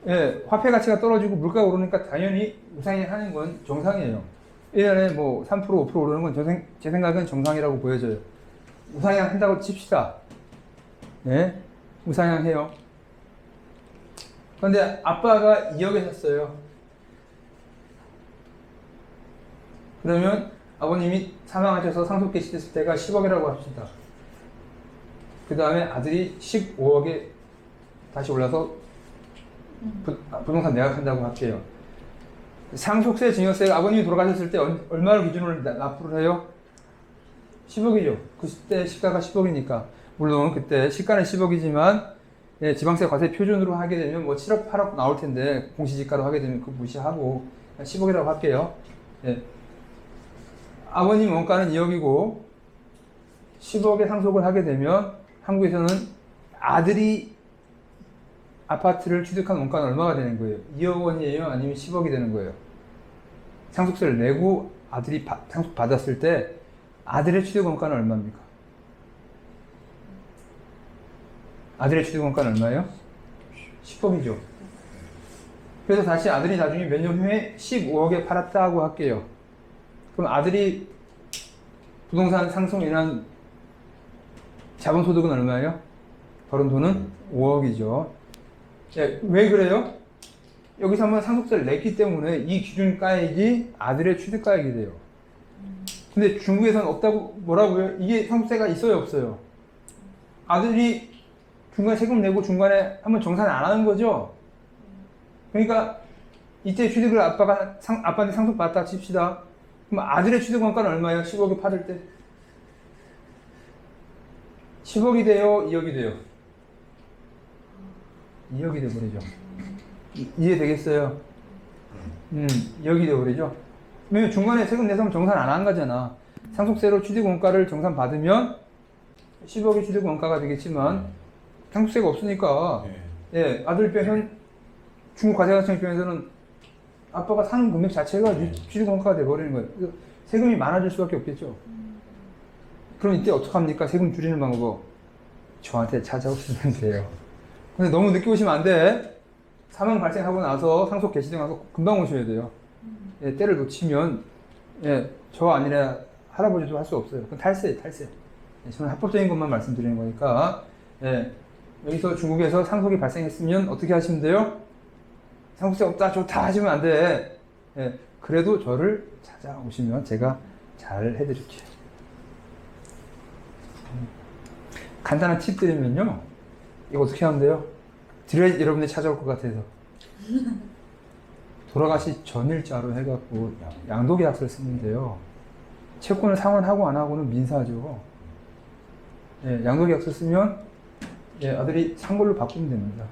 예, 화폐 가치가 떨어지고 물가가 오르니까 당연히 우상향하는 건 정상이에요. 1년에 뭐, 3%, 5% 오르는 건 제 생각은 정상이라고 보여져요. 우상향한다고 칩시다. 예? 우상향해요. 그런데 아빠가 2억에 샀어요. 그러면 아버님이 사망하셔서 상속세 시됐을 때가 10억이라고 합시다. 그 다음에 아들이 15억에 다시 올라서 부동산 매각한다고 할게요. 상속세, 증여세가 아버님이 돌아가셨을 때 얼마를 기준으로 납부를 해요? 10억이죠. 그때 시가가 10억이니까. 물론 그때 시가는 10억이지만 예, 지방세 과세 표준으로 하게 되면 뭐 7억, 8억 나올 텐데 공시지가로 하게 되면 그거 무시하고 10억이라고 할게요. 예. 아버님 원가는 2억이고 10억에 상속을 하게 되면 한국에서는 아들이 아파트를 취득한 원가는 얼마가 되는 거예요? 2억 원이에요? 아니면 10억이 되는 거예요? 상속세를 내고 아들이 상속 받았을 때 아들의 취득 원가는 얼마입니까? 아들의 취득 원가는 얼마예요? 10억이죠. 그래서 다시 아들이 나중에 몇 년 후에 15억에 팔았다고 할게요. 그럼 아들이 부동산 상승으로 인한 자본소득은 얼마예요? 벌은 돈은 5억이죠. 예, 왜 그래요? 여기서 한번 상속세를 냈기 때문에 이 기준가액이 아들의 취득가액이 돼요. 근데 중국에서는 없다고 뭐라고요? 이게 상속세가 있어요, 없어요? 아들이 중간에 세금 내고 중간에 한번 정산 안 하는 거죠? 그러니까 이때 취득을 아빠한테 상속받았다 칩시다. 그럼 아들의 취득 원가는 얼마예요? 10억에 팔을 때? 10억이 돼요? 2억이 돼요? 2억이 돼버리죠. 이해되겠어요? 2억이 돼버리죠. 왜냐면 중간에 세금 내서 정산 안 한 거잖아. 상속세로 취득 원가를 정산 받으면 10억이 취득 원가가 되겠지만 상속세가 없으니까 예, 아들 입장에서는 중국 과세관청 입장에서는 아빠가 사는 금액 자체가 취득 원가가 돼버리는 거예요. 그래서 세금이 많아질 수밖에 없겠죠. 그럼 이때 어떡합니까? 세금 줄이는 방법. 저한테 찾아오시면 돼요. 근데 너무 늦게 오시면 안 돼. 사망 발생하고 나서 상속 개시되고 금방 오셔야 돼요. 예, 때를 놓치면 예, 저 아니라 할아버지도 할 수 없어요. 그건 탈세예요, 탈세. 예, 저는 합법적인 것만 말씀드리는 거니까. 예, 여기서 중국에서 상속이 발생했으면 어떻게 하시면 돼요? 상속세 없다, 좋다 하시면 안 돼. 예, 그래도 저를 찾아오시면 제가 잘 해드릴게요. 간단한 팁 드리면요. 이거 어떻게 하면 돼요? 드려야 여러분들 찾아올 것 같아서. 돌아가시 전일자로 해갖고 양도계약서를 쓰면 돼요. 채권을 상환하고 안 하고는 민사죠. 예, 양도계약서 쓰면 예, 아들이 산 걸로 바꾸면 됩니다.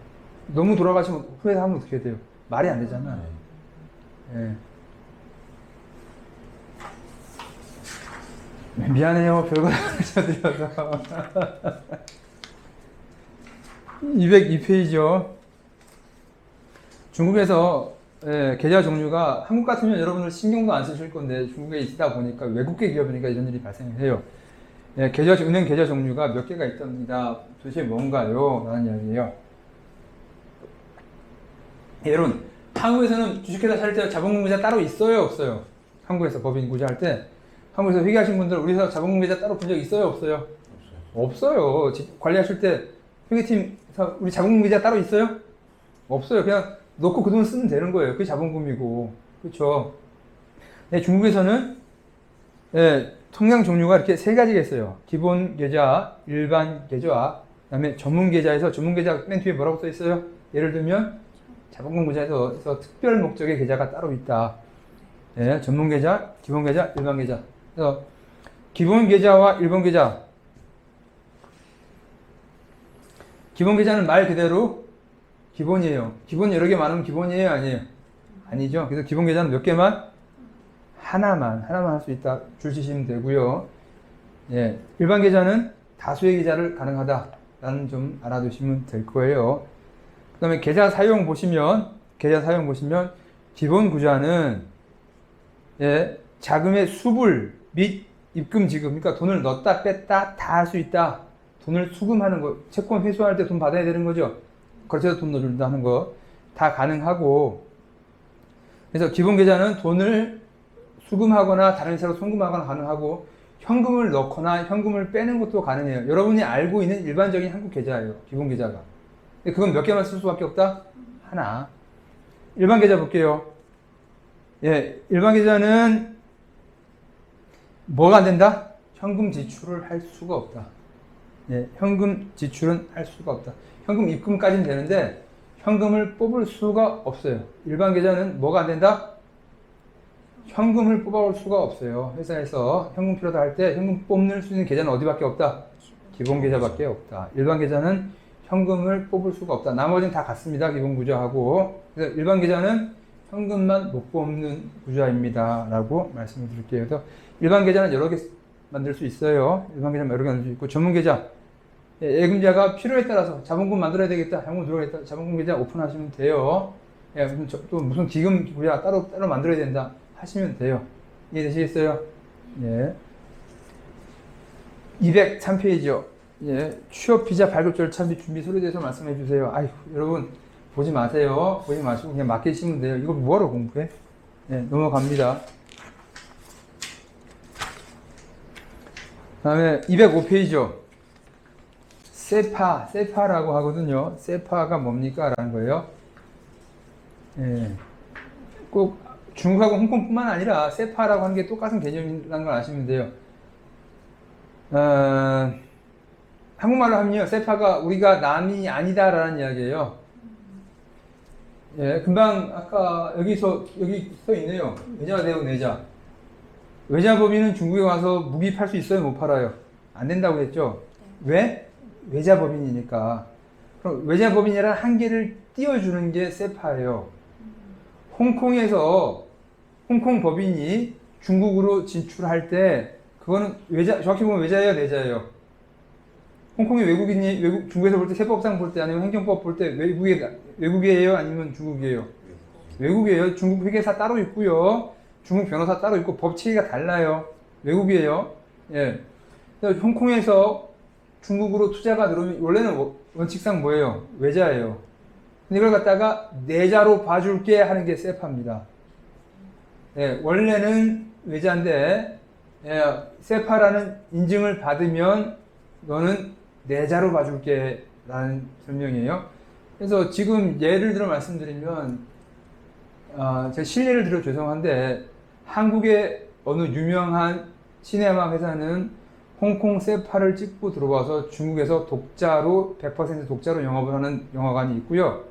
너무 돌아가시면 후회하면 어떻게 돼요? 말이 안 되잖아. 예. 미안해요. 별거 다 가르쳐드려서. 202페이지요. 중국에서 예, 계좌 종류가 한국 같으면 여러분들 신경도 안 쓰실 건데 중국에 있다 보니까 외국계 기업이니까 이런 일이 발생해요. 예, 은행 계좌 종류가 몇 개가 있답니다. 도대체 뭔가요? 라는 이야기예요. 여러분, 한국에서는 주식회사 살 때 자본금계좌 따로 있어요? 없어요? 한국에서 법인 구제할 때 한국에서 회계하신 분들 우리 회사 자본금계좌 따로 본 적 있어요? 없어요? 없어요. 관리하실 때 회계팀에서 우리 자본금계좌 따로 있어요? 없어요. 그냥 넣고 그 돈 쓰면 되는 거예요. 그게 자본금이고. 그렇죠? 네, 중국에서는 네, 통장 종류가 이렇게 세 가지가 있어요. 기본 계좌, 일반 계좌, 그다음에 전문 계좌에서 전문 계좌 맨 뒤에 뭐라고 써 있어요? 예를 들면 자본금 계좌에서 특별 목적의 계좌가 따로 있다. 네, 전문 계좌, 기본 계좌, 일반 계좌. 그래서 기본 계좌와 일반 계좌. 기본 계좌는 말 그대로 기본이에요. 기본 여러 개 많으면 기본이에요, 아니에요? 아니죠. 그래서 기본 계좌는 몇 개만? 하나만 할 수 있다. 줄 치시면 되고요. 예, 일반 계좌는 다수의 계좌를 가능하다라는 좀 알아두시면 될 거예요. 그 다음에 계좌 사용 보시면 기본 구좌는 예, 자금의 수불 및 입금 지급, 그러니까 돈을 넣었다 뺐다 다 할 수 있다. 돈을 수금하는 거, 채권 회수할 때 돈 받아야 되는 거죠. 거래처에서 돈 넣어준다 하는 거 다 가능하고, 그래서 기본 계좌는 돈을 수금하거나 다른 차로 송금하거나 가능하고, 현금을 넣거나 현금을 빼는 것도 가능해요. 여러분이 알고 있는 일반적인 한국 계좌예요. 기본 계좌가. 근데 그건 몇 개만 쓸 수밖에 없다? 하나. 일반 계좌 볼게요. 예, 일반 계좌는 뭐가 안 된다? 현금 지출을 할 수가 없다. 예, 현금 지출은 할 수가 없다. 현금 입금까지는 되는데 현금을 뽑을 수가 없어요. 일반 계좌는 뭐가 안 된다? 현금을 뽑아올 수가 없어요. 회사에서 현금 필요하다 할 때 현금 뽑을 수 있는 계좌는 어디밖에 없다? 기본 계좌밖에 없다. 일반 계좌는 현금을 뽑을 수가 없다. 나머지는 다 같습니다. 기본 구좌하고. 그래서 일반 계좌는 현금만 못 뽑는 구좌입니다. 라고 말씀을 드릴게요. 그래서 일반 계좌는 여러 개 만들 수 있어요. 일반 계좌는 여러 개 만들 수 있고, 전문 계좌. 예금자가 필요에 따라서 자본금 만들어야 되겠다. 자본금 들어가겠다. 자본금 계좌 오픈하시면 돼요. 예, 또 무슨 기금 구좌 따로 만들어야 된다. 하시면 돼요. 이해되시겠어요? 예. 203페이지요. 예. 취업 비자 발급 절차 및 준비 서류에 대해서 말씀해 주세요. 아이고, 여러분, 보지 마세요. 보지 마시고 그냥 맡기시면 돼요. 이거 뭐하러 공부해? 예, 넘어갑니다. 그 다음에 205페이지요. 세파라고 하거든요. 세파가 뭡니까? 라는 거예요. 예. 꼭 중국하고 홍콩뿐만 아니라 세파라고 하는 게 똑같은 개념이라는 걸 아시면 돼요. 한국말로 하면요, 세파가 우리가 남이 아니다라는 이야기예요. 예, 금방 아까 여기 써 있네요. 외자 대우 내자. 외자 법인은 중국에 와서 무기 팔 수 있어요, 못 팔아요? 안 된다고 했죠. 왜? 외자 법인이니까. 그럼 외자 법인이라는 한계를 띄워주는 게 세파예요. 홍콩에서 홍콩 법인이 중국으로 진출할 때 그거는 정확히 보면 외자예요, 내자예요? 홍콩의 외국인이 중국에서 볼 때 세법상 볼 때 아니면 행정법 볼 때 외국이에요, 아니면 중국이에요? 외국이에요. 중국 회계사 따로 있고요. 중국 변호사 따로 있고 법 체계가 달라요. 외국이에요. 예. 그래서 홍콩에서 중국으로 투자가 들어오면 원래는 원칙상 뭐예요? 외자예요. 근데 이걸 갖다가 내자로 봐줄게 하는 게 세파입니다. 예, 원래는 외자인데 세파라는 인증을 받으면 너는 내자로 봐줄게 라는 설명이에요. 그래서 지금 예를 들어 말씀드리면 제가 실례를 들어 죄송한데 한국의 어느 유명한 시네마 회사는 홍콩 세파를 찍고 들어와서 중국에서 독자로 100% 독자로 영업을 하는 영화관이 있고요.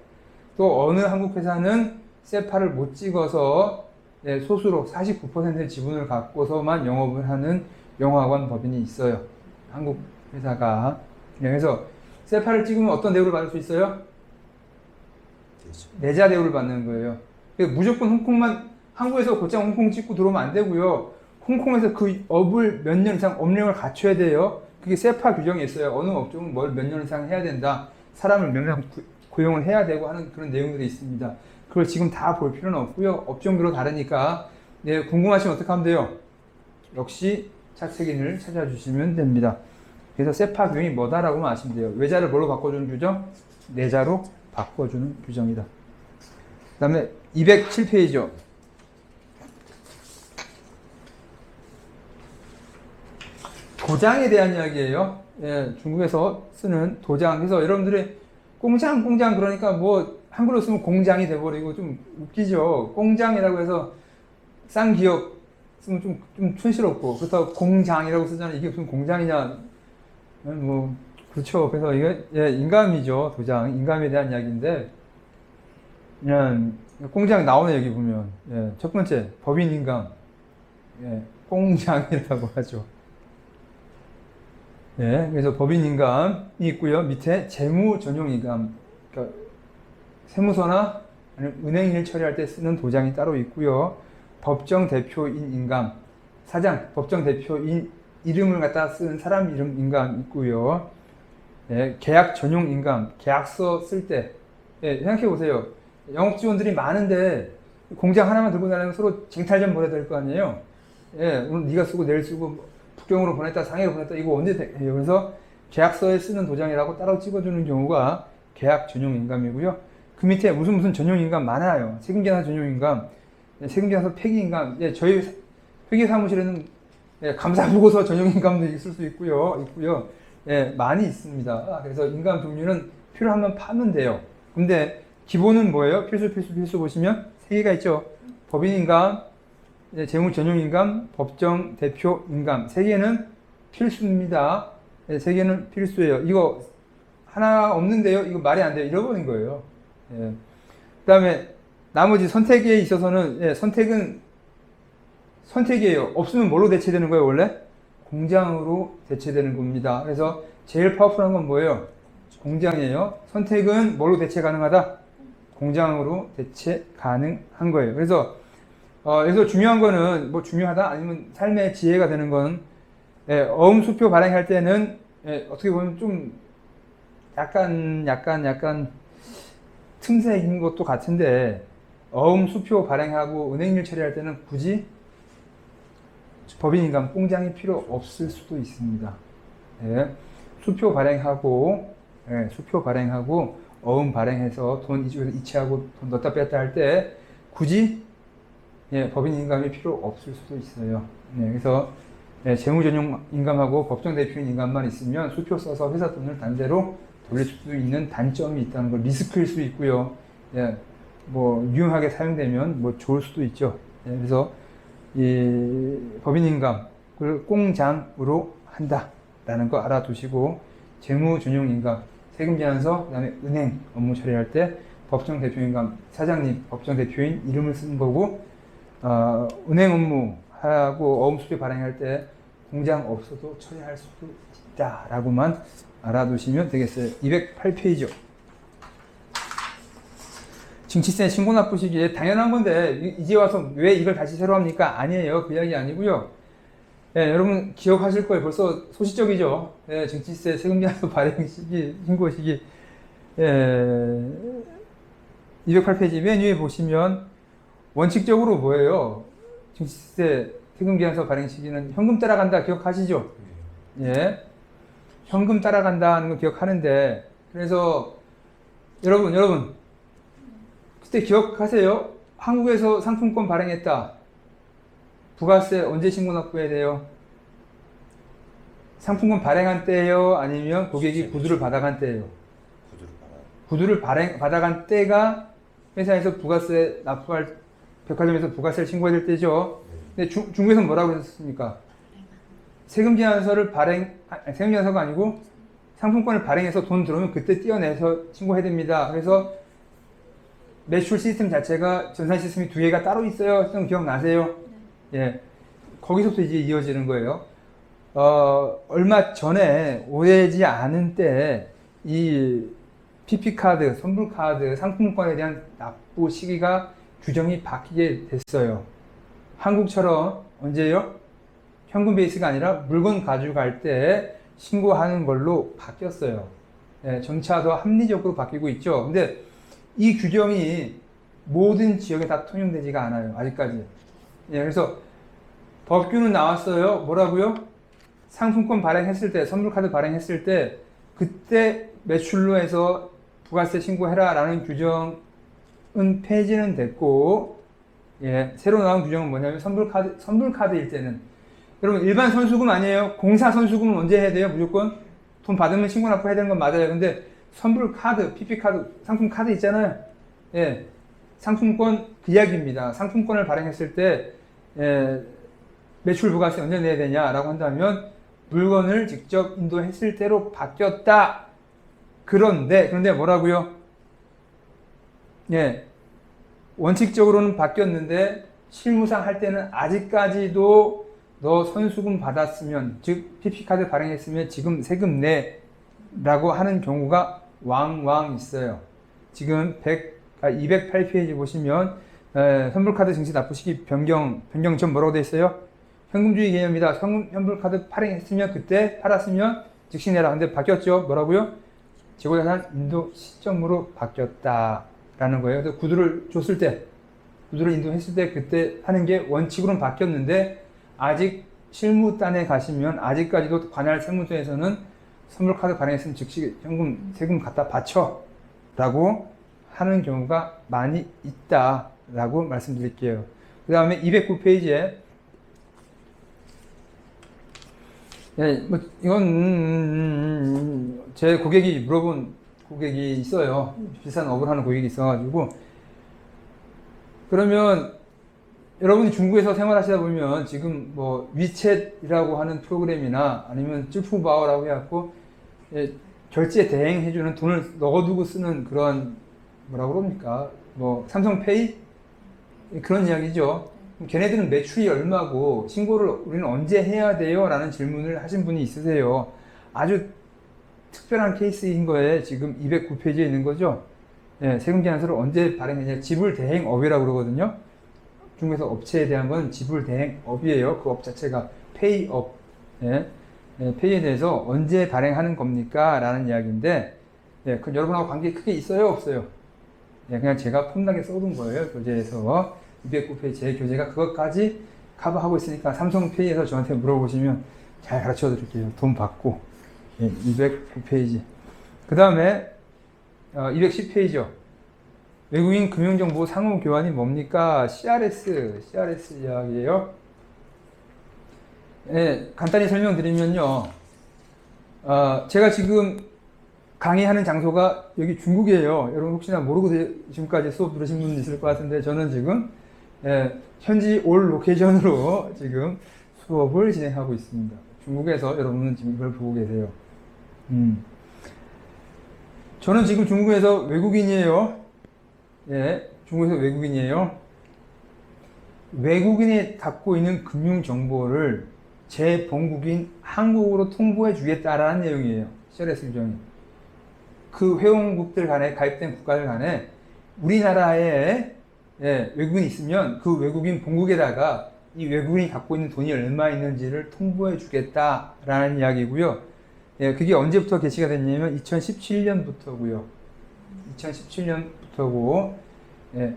또 어느 한국 회사는 세파를 못 찍어서 소수로 49%의 지분을 갖고서만 영업을 하는 영화관 법인이 있어요. 한국 회사가. 그래서 세파를 찍으면 어떤 대우를 받을 수 있어요? 내자 대우를 받는 거예요. 무조건 홍콩만, 한국에서 곧장 홍콩 찍고 들어오면 안 되고요. 홍콩에서 그 업을 몇 년 이상 업력을 갖춰야 돼요. 그게 세파 규정이 있어요. 어느 업종은 뭘 몇 년 이상 해야 된다. 사람을 몇 명 고용을 해야 되고 하는 그런 내용들이 있습니다. 그걸 지금 다 볼 필요는 없고요. 업종별로 다르니까 궁금하시면 어떻게 하면 돼요? 역시 차트기능을 찾아주시면 됩니다. 그래서 세파 규정이 뭐다라고만 아시면 돼요. 외자를 뭘로 바꿔주는 규정? 내자로 바꿔주는 규정이다. 그 다음에 207페이지요. 도장에 대한 이야기예요. 중국에서 쓰는 도장. 그래서 여러분들이 공장 그러니까 뭐 한글로 쓰면 공장이 돼버리고 좀 웃기죠. 공장이라고 해서 싼 기업 쓰면 좀 촌스럽고, 그렇다고 공장이라고 쓰잖아요. 이게 무슨 공장이냐. 뭐 그렇죠. 그래서 이게 인감이죠. 도장, 인감에 대한 이야기인데, 공장 나오네. 여기 보면 첫 번째 법인 인감, 공장이라고 하죠. 그래서 법인 인감이 있고요. 밑에 재무 전용 인감, 그러니까 세무서나 아니면 은행 일 처리할 때 쓰는 도장이 따로 있고요. 법정 대표인 인감, 사장, 법정 대표인 이름을 갖다 쓰는 사람 이름 인감 있고요. 계약 전용 인감, 계약서 쓸 때, 생각해 보세요. 영업 지원들이 많은데 공장 하나만 들고 다니면 서로 쟁탈 좀 벌여야 될 거 아니에요. 오늘 네가 쓰고 내일 쓰고 북경으로 보냈다, 상해로 보냈다, 이거 언제 돼요? 그래서 계약서에 쓰는 도장이라고 따로 찍어주는 경우가 계약 전용 인감이고요. 그 밑에 무슨 전용 인감 많아요. 세금계산 전용 인감, 세금계산서 폐기 인감. 저희 회계사무실에는 감사보고서 전용 인감도 있을 수 있고요. 많이 있습니다. 그래서 인감 종류는 필요하면 파면 돼요. 근데 기본은 뭐예요? 필수 보시면 세 개가 있죠. 법인 인감, 재무 전용 인감, 법정 대표 인감. 세 개는 필수입니다. 세 개는 필수예요. 이거 하나 없는데요? 이거 말이 안 돼요. 잃어버린 거예요. 그 다음에 나머지 선택에 있어서는 선택은 선택이에요. 없으면 뭘로 대체되는 거예요? 원래 공장으로 대체되는 겁니다. 그래서 제일 파워풀한 건 뭐예요? 공장이에요. 선택은 뭘로 대체 가능하다? 공장으로 대체 가능한 거예요. 그래서 여기서 중요한 거는 뭐 중요하다 아니면 삶의 지혜가 되는 건 어음수표 발행할 때는 어떻게 보면 좀 약간 틈새인 것도 같은데, 어음수표 발행하고 은행일 처리할 때는 굳이 법인인감 공장이 필요 없을 수도 있습니다. 수표 발행하고 어음 발행해서 돈 이쪽에서 이체하고 돈 넣었다 뺐다 할 때 굳이 법인인감이 필요 없을 수도 있어요. 그래서 재무전용 인감하고 법정 대표인 인감만 있으면 수표 써서 회사 돈을 단대로 돌릴 수 있는 단점이 있다는 걸, 리스크일 수 있고요. 뭐 유용하게 사용되면 뭐 좋을 수도 있죠. 그래서 이 법인인감을 공장으로 한다라는 거 알아두시고, 재무전용 인감, 세금제한서, 그다음에 은행 업무 처리할 때 법정 대표인감, 사장님, 법정 대표인 이름을 쓰는 거고, 은행 업무하고 어음수표 발행할 때 공장 없어도 처리할 수도 있다라고만 알아두시면 되겠어요. 208페이지요. 징치세 신고 납부 시기에 당연한 건데 이제 와서 왜 이걸 다시 새로 합니까? 아니에요. 그 이야기 아니고요. 여러분 기억하실 거예요. 벌써 소시적이죠. 징치세 세금제한서 발행 시기, 신고 시기. 208페이지 맨 위에 보시면 원칙적으로 뭐예요? 징치세 세금계산서 발행 시기는 현금 따라간다 기억하시죠? 현금 따라간다는 거 기억하는데, 그래서 여러분 그때 기억하세요? 한국에서 상품권 발행했다. 부가세 언제 신고 납부해야 돼요? 상품권 발행한 때예요? 아니면 고객이 구두를 받아간 때예요? 구두를 받아간 때가 회사에서 부가세 납부할, 백화점에서 부가세를 신고해야 될 때죠. 근데 중국에서는 뭐라고 했었습니까? 세금 제한서를 세금 제한서가 아니고 상품권을 발행해서 돈 들어오면 그때 떼어내서 신고해야 됩니다. 그래서 매출 시스템 자체가 전산 시스템이 두 개가 따로 있어요. 좀 기억나세요? 예. 거기서부터 이제 이어지는 거예요. 얼마 전에 오래지 않은 때 이 PP카드, 선불카드, 상품권에 대한 납부 시기가 규정이 바뀌게 됐어요. 한국처럼 언제요? 현금 베이스가 아니라 물건 가져갈 때 신고하는 걸로 바뀌었어요. 예, 점차 더 합리적으로 바뀌고 있죠. 근데 이 규정이 모든 지역에 다 통용되지가 않아요. 아직까지. 예, 그래서 법규는 나왔어요. 뭐라고요? 상품권 발행했을 때, 선물카드 발행했을 때 그때 매출로 해서 부가세 신고해라 라는 규정은 폐지는 됐고, 예, 새로 나온 규정은 뭐냐면 선불카드일 때는, 여러분 일반 선수금 아니에요. 공사 선수금은 언제 해야 돼요? 무조건 돈 받으면 신고 납부해야 되는 건 맞아요. 근데 선불카드, PP카드, 상품카드 있잖아요. 예, 상품권 그 이야기입니다. 상품권을 발행했을 때 매출 부가세 언제 내야 되냐라고 한다면 물건을 직접 인도했을 때로 바뀌었다. 그런데 뭐라고요? 예, 원칙적으로는 바뀌었는데 실무상 할 때는 아직까지도 너 선수금 받았으면, 즉 PP카드 발행했으면 지금 세금 내라고 하는 경우가 왕왕 있어요. 지금 208페이지 보시면 선불카드 증시 납부 시기 변경 전 뭐라고 되어 있어요? 현금주의 개념이다. 현불카드 발행했으면 그때 팔았으면 즉시 내라. 근데 바뀌었죠? 뭐라고요? 재고자산 인도 시점으로 바뀌었다라는 거예요. 그래서 구두를 줬을 때, 구두를 인도했을 때 그때 하는 게 원칙으로는 바뀌었는데, 아직 실무단에 가시면 아직까지도 관할 세무서에서는 선불카드 발행했으면 즉시 현금 세금 갖다 바쳐 라고 하는 경우가 많이 있다라고 말씀드릴게요. 그 다음에 209페이지에 이건 제 고객이 물어본 고객이 있어요. 비싼 업을 하는 고객이 있어가지고, 그러면 여러분이 중국에서 생활하시다 보면 지금 뭐 위챗이라고 하는 프로그램이나 아니면 쯔푸바오라고 해갖고 결제 대행해주는, 돈을 넣어두고 쓰는 그런, 뭐라고 그럽니까? 뭐 삼성페이? 그런 이야기죠. 걔네들은 매출이 얼마고 신고를 우리는 언제 해야 돼요? 라는 질문을 하신 분이 있으세요. 아주 특별한 케이스인 거에 지금 209페이지에 있는 거죠. 예, 세금 제한서를 언제 발행했냐? 지불대행업이라고 그러거든요. 중국에서 업체에 대한 건 지불대행업이에요. 그 업 자체가 페이업. 예, 페이에 대해서 언제 발행하는 겁니까? 라는 이야기인데, 예, 그 여러분하고 관계 크게 있어요? 없어요? 예, 그냥 제가 폼나게 써둔 거예요. 교재에서. 209페이지 제 교재가 그것까지 커버하고 있으니까 삼성페이에서 저한테 물어보시면 잘 가르쳐 드릴게요. 돈 받고. 예, 209페이지. 그 다음에 210페이지요. 외국인 금융정보 상호 교환이 뭡니까? CRS 이야기예요. 예, 간단히 설명드리면요. 제가 지금 강의하는 장소가 여기 중국이에요. 여러분 혹시나 모르고 지금까지 수업 들으신 분 있을 것 같은데, 저는 지금 현지 올 로케이션으로 지금 수업을 진행하고 있습니다. 중국에서 여러분은 지금 이걸 보고 계세요. 저는 지금 중국에서 외국인이에요. 예, 중국에서 외국인이에요. 외국인이 갖고 있는 금융 정보를 제 본국인 한국으로 통보해 주겠다라는 내용이에요. CRS 규정이. 그 회원국들 간에, 가입된 국가들 간에 우리나라에 외국인이 있으면 그 외국인 본국에다가 이 외국인이 갖고 있는 돈이 얼마 있는지를 통보해 주겠다라는 이야기고요. 예, 그게 언제부터 개시가 됐냐면 2017년부터고요. 2017년부터고, 예,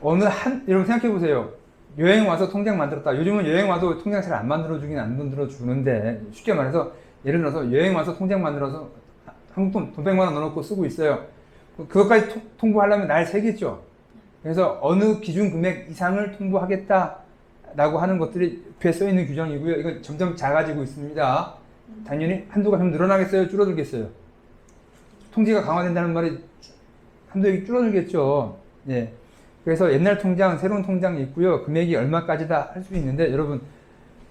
여러분 생각해 보세요. 여행 와서 통장 만들었다. 요즘은 여행 와도 통장 잘 안 만들어주긴 안 만들어주는데, 쉽게 말해서 예를 들어서 여행 와서 통장 만들어서 한국 돈 100만 원 넣어놓고 쓰고 있어요. 그것까지 통보하려면 날 새겠죠. 그래서 어느 기준 금액 이상을 통보하겠다라고 하는 것들이 옆에 써 있는 규정이고요. 이건 점점 작아지고 있습니다. 당연히 한도가 좀 늘어나겠어요? 줄어들겠어요? 통지가 강화된다는 말이 한도액이 줄어들겠죠. 예. 그래서 옛날 통장, 새로운 통장이 있고요. 금액이 얼마까지다 할 수 있는데 여러분,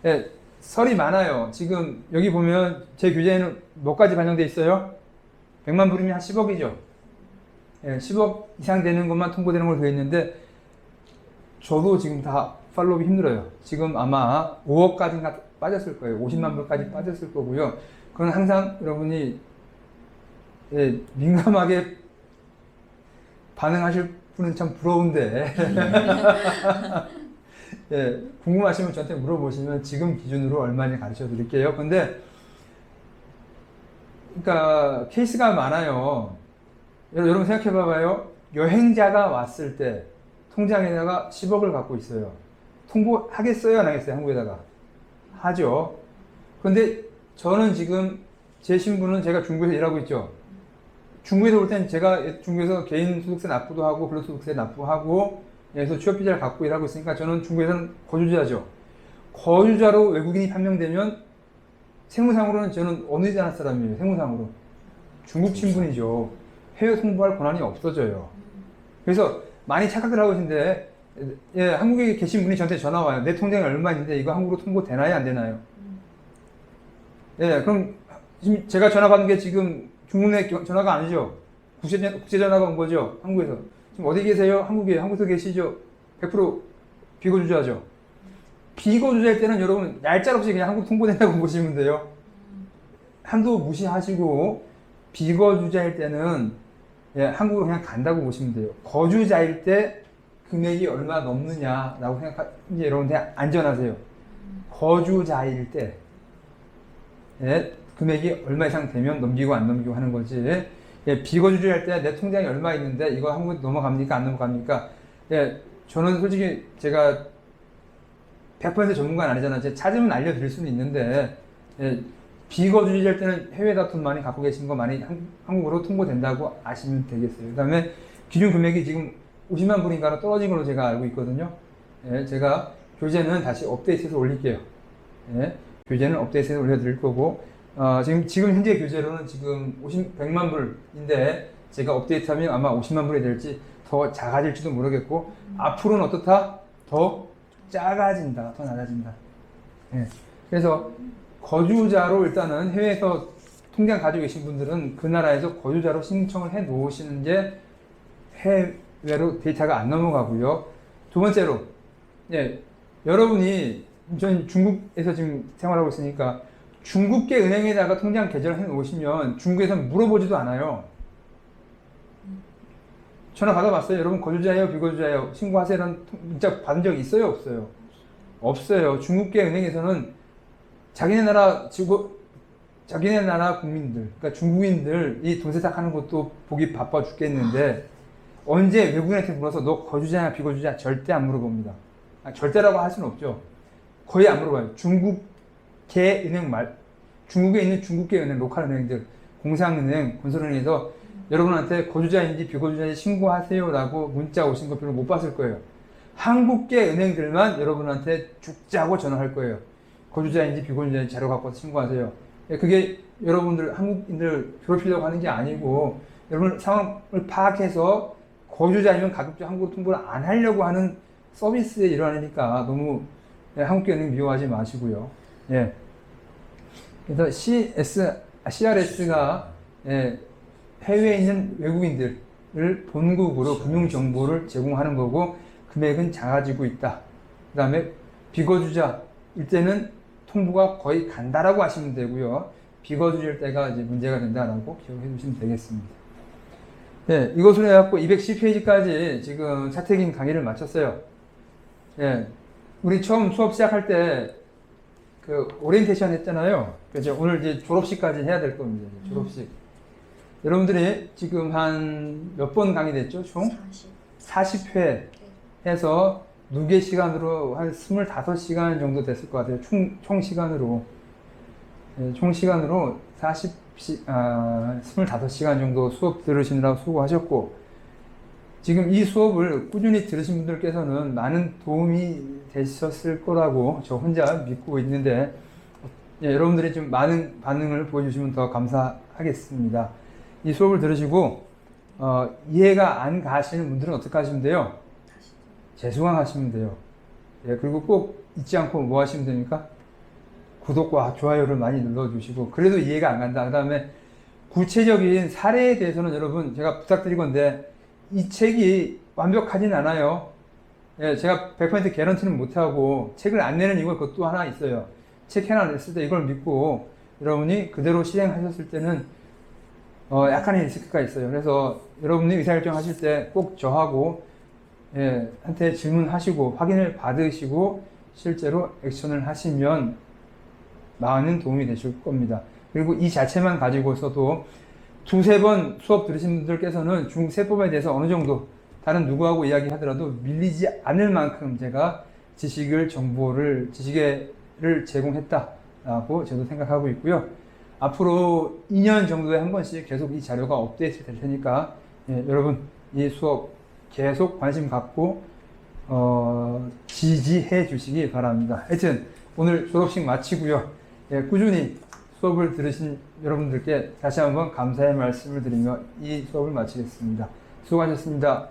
예, 설이 많아요. 지금 여기 보면 제 교재에는 뭐까지 반영돼 있어요? 100만 불이면 한 10억이죠. 예, 10억 이상 되는 것만 통보되는 걸로 되어 있는데 저도 지금 다 팔로우업이 힘들어요. 지금 아마 5억까지가 빠졌을 거예요. 50만 불까지 빠졌을 거고요. 그건 항상 여러분이 예, 민감하게 반응하실 분은 참 부러운데 예, 궁금하시면 저한테 물어보시면 지금 기준으로 얼마인지 가르쳐 드릴게요. 근데 그러니까 케이스가 많아요. 여러분 생각해 봐봐요. 여행자가 왔을 때 통장에다가 10억을 갖고 있어요. 통보하겠어요? 안 하겠어요? 한국에다가? 하죠. 그런데 저는 지금 제 신분은 제가 중국에서 일하고 있죠. 중국에서 올 땐 제가 중국에서 개인 소득세 납부도 하고 근로소득세 납부하고 그래서 취업비자를 갖고 일하고 있으니까 저는 중국에서는 거주자죠. 거주자로 외국인이 판명되면 세무상으로는 저는 어느 나라 사람이에요? 세무상으로. 중국 신분이죠. 해외 통보할 권한이 없어져요. 그래서 많이 착각을 하고 계신데 예, 한국에 계신 분이 저한테 전화 와요. 내 통장에 얼마 있는데 이거 한국으로 통보 되나요? 안 되나요? 예, 그럼 지금 제가 전화 받은 게 지금 중국 내 전화가 아니죠. 국제 전화가 온 거죠. 한국에서. 지금 어디 계세요? 한국이에요. 한국에서 계시죠? 100% 비거주자죠. 비거주자일 때는 여러분 얄짤 없이 그냥 한국 통보된다고 보시면 돼요. 한도 무시하시고 비거주자일 때는 예, 한국으로 그냥 간다고 보시면 돼요. 거주자일 때 금액이 얼마 넘느냐라고 생각하면 여러분 안전하세요. 거주자일 때 예, 금액이 얼마 이상 되면 넘기고 안 넘기고 하는 거지. 예, 비거주자일 때 내 통장에 얼마 있는데 이거 한국에 넘어갑니까 안 넘어갑니까? 예, 저는 솔직히 제가 100% 전문가는 아니잖아요. 제가 찾으면 알려드릴 수는 있는데 예, 비거주자일 때는 해외에다 돈 많이 갖고 계신 거 많이 한국으로 통보된다고 아시면 되겠어요. 그 다음에 기준 금액이 지금 50만 불인가로 떨어진 걸로 제가 알고 있거든요. 예, 제가 교재는 다시 업데이트해서 올릴게요. 예, 교재는 업데이트해서 올려드릴 거고 지금 현재 교재로는 지금 100만 불인데 제가 업데이트하면 아마 50만 불이 될지 더 작아질지도 모르겠고 앞으로는 어떻다? 더 작아진다. 더 낮아진다. 예, 그래서 거주자로 일단은 해외에서 통장 가지고 계신 분들은 그 나라에서 거주자로 신청을 해 놓으시는 게 해외로 데이터가 안 넘어가고요. 두 번째로, 예, 여러분이 전 중국에서 지금 생활하고 있으니까 중국계 은행에다가 통장 계좌를 해 놓으시면 중국에서는 물어보지도 않아요. 전화 받아봤어요? 여러분 거주자예요? 비거주자예요? 신고하세요라는 문자 받은 적 있어요? 없어요? 없어요. 중국계 은행에서는 자기네 나라 국민들, 그러니까 중국인들이 돈 세탁하는 것도 보기 바빠 죽겠는데 언제 외국인한테 물어서 너 거주자냐 비거주자 절대 안 물어봅니다. 절대라고 할 수는 없죠. 거의 안 물어봐요. 중국계 은행 중국에 있는 중국계 은행, 로컬 은행들, 공상은행, 건설은행에서 여러분한테 거주자인지 비거주자인지 신고하세요라고 문자 오신 거 별로 못 봤을 거예요. 한국계 은행들만 여러분한테 죽자고 전화할 거예요. 거주자인지 비거주자인지 자료 갖고 와서 신고하세요. 그게 여러분들 한국인들 괴롭히려고 하는 게 아니고 여러분 상황을 파악해서 거주자이면 가급적 한국으로 통보를 안 하려고 하는 서비스의 일환이니까 너무 한국계 은행 미워하지 마시고요. 예. 그래서 CRS가 예, 해외에 있는 외국인들을 본국으로 금융 정보를 제공하는 거고 금액은 작아지고 있다. 그 다음에 비거주자일 때는 통보가 거의 간다라고 하시면 되고요. 비거주자일 때가 이제 문제가 된다라고 기억해 주시면 되겠습니다. 네, 이것으로 해갖고 210페이지까지 지금 차태긴 강의를 마쳤어요. 예, 우리 처음 수업 시작할 때 그 오리엔테이션 했잖아요. 그죠? 오늘 이제 졸업식까지 해야 될 겁니다. 졸업식. 여러분들이 지금 한 몇 번 강의 됐죠? 총? 40회 해서 누계 시간으로 한 25시간 정도 됐을 것 같아요. 총 시간으로. 총 시간으로 25시간 정도 수업 들으시느라고 수고하셨고, 지금 이 수업을 꾸준히 들으신 분들께서는 많은 도움이 되셨을 거라고 저 혼자 믿고 있는데, 여러분들이 좀 많은 반응을 보여주시면 더 감사하겠습니다. 이 수업을 들으시고 이해가 안 가시는 분들은 어떻게 하시면 돼요? 재수강하시면 돼요. 그리고 꼭 잊지 않고 뭐 하시면 됩니까? 구독과 좋아요를 많이 눌러주시고, 그래도 이해가 안 간다. 그 다음에 구체적인 사례에 대해서는 여러분 제가 부탁드릴 건데, 이 책이 완벽하진 않아요. 제가 100% 개런티는 못하고 책을 안 내는 이유가 그것도 하나 있어요. 책 하나 냈을 때 이걸 믿고 여러분이 그대로 실행하셨을 때는 약간의 리스크가 있어요. 그래서 여러분이 의사결정 하실 때 꼭 저하고 한테 질문하시고 확인을 받으시고 실제로 액션을 하시면 많은 도움이 되실 겁니다. 그리고 이 자체만 가지고서도 두세 번 수업 들으신 분들께서는 중세법에 대해서 어느 정도 다른 누구하고 이야기하더라도 밀리지 않을 만큼 제가 정보를 제공했다라고 저도 생각하고 있고요. 앞으로 2년 정도에 한 번씩 계속 이 자료가 업데이트 될 테니까 여러분 이 수업 계속 관심 갖고 지지해 주시기 바랍니다. 하여튼 오늘 졸업식 마치고요. 꾸준히 수업을 들으신 여러분들께 다시 한번 감사의 말씀을 드리며 이 수업을 마치겠습니다. 수고하셨습니다.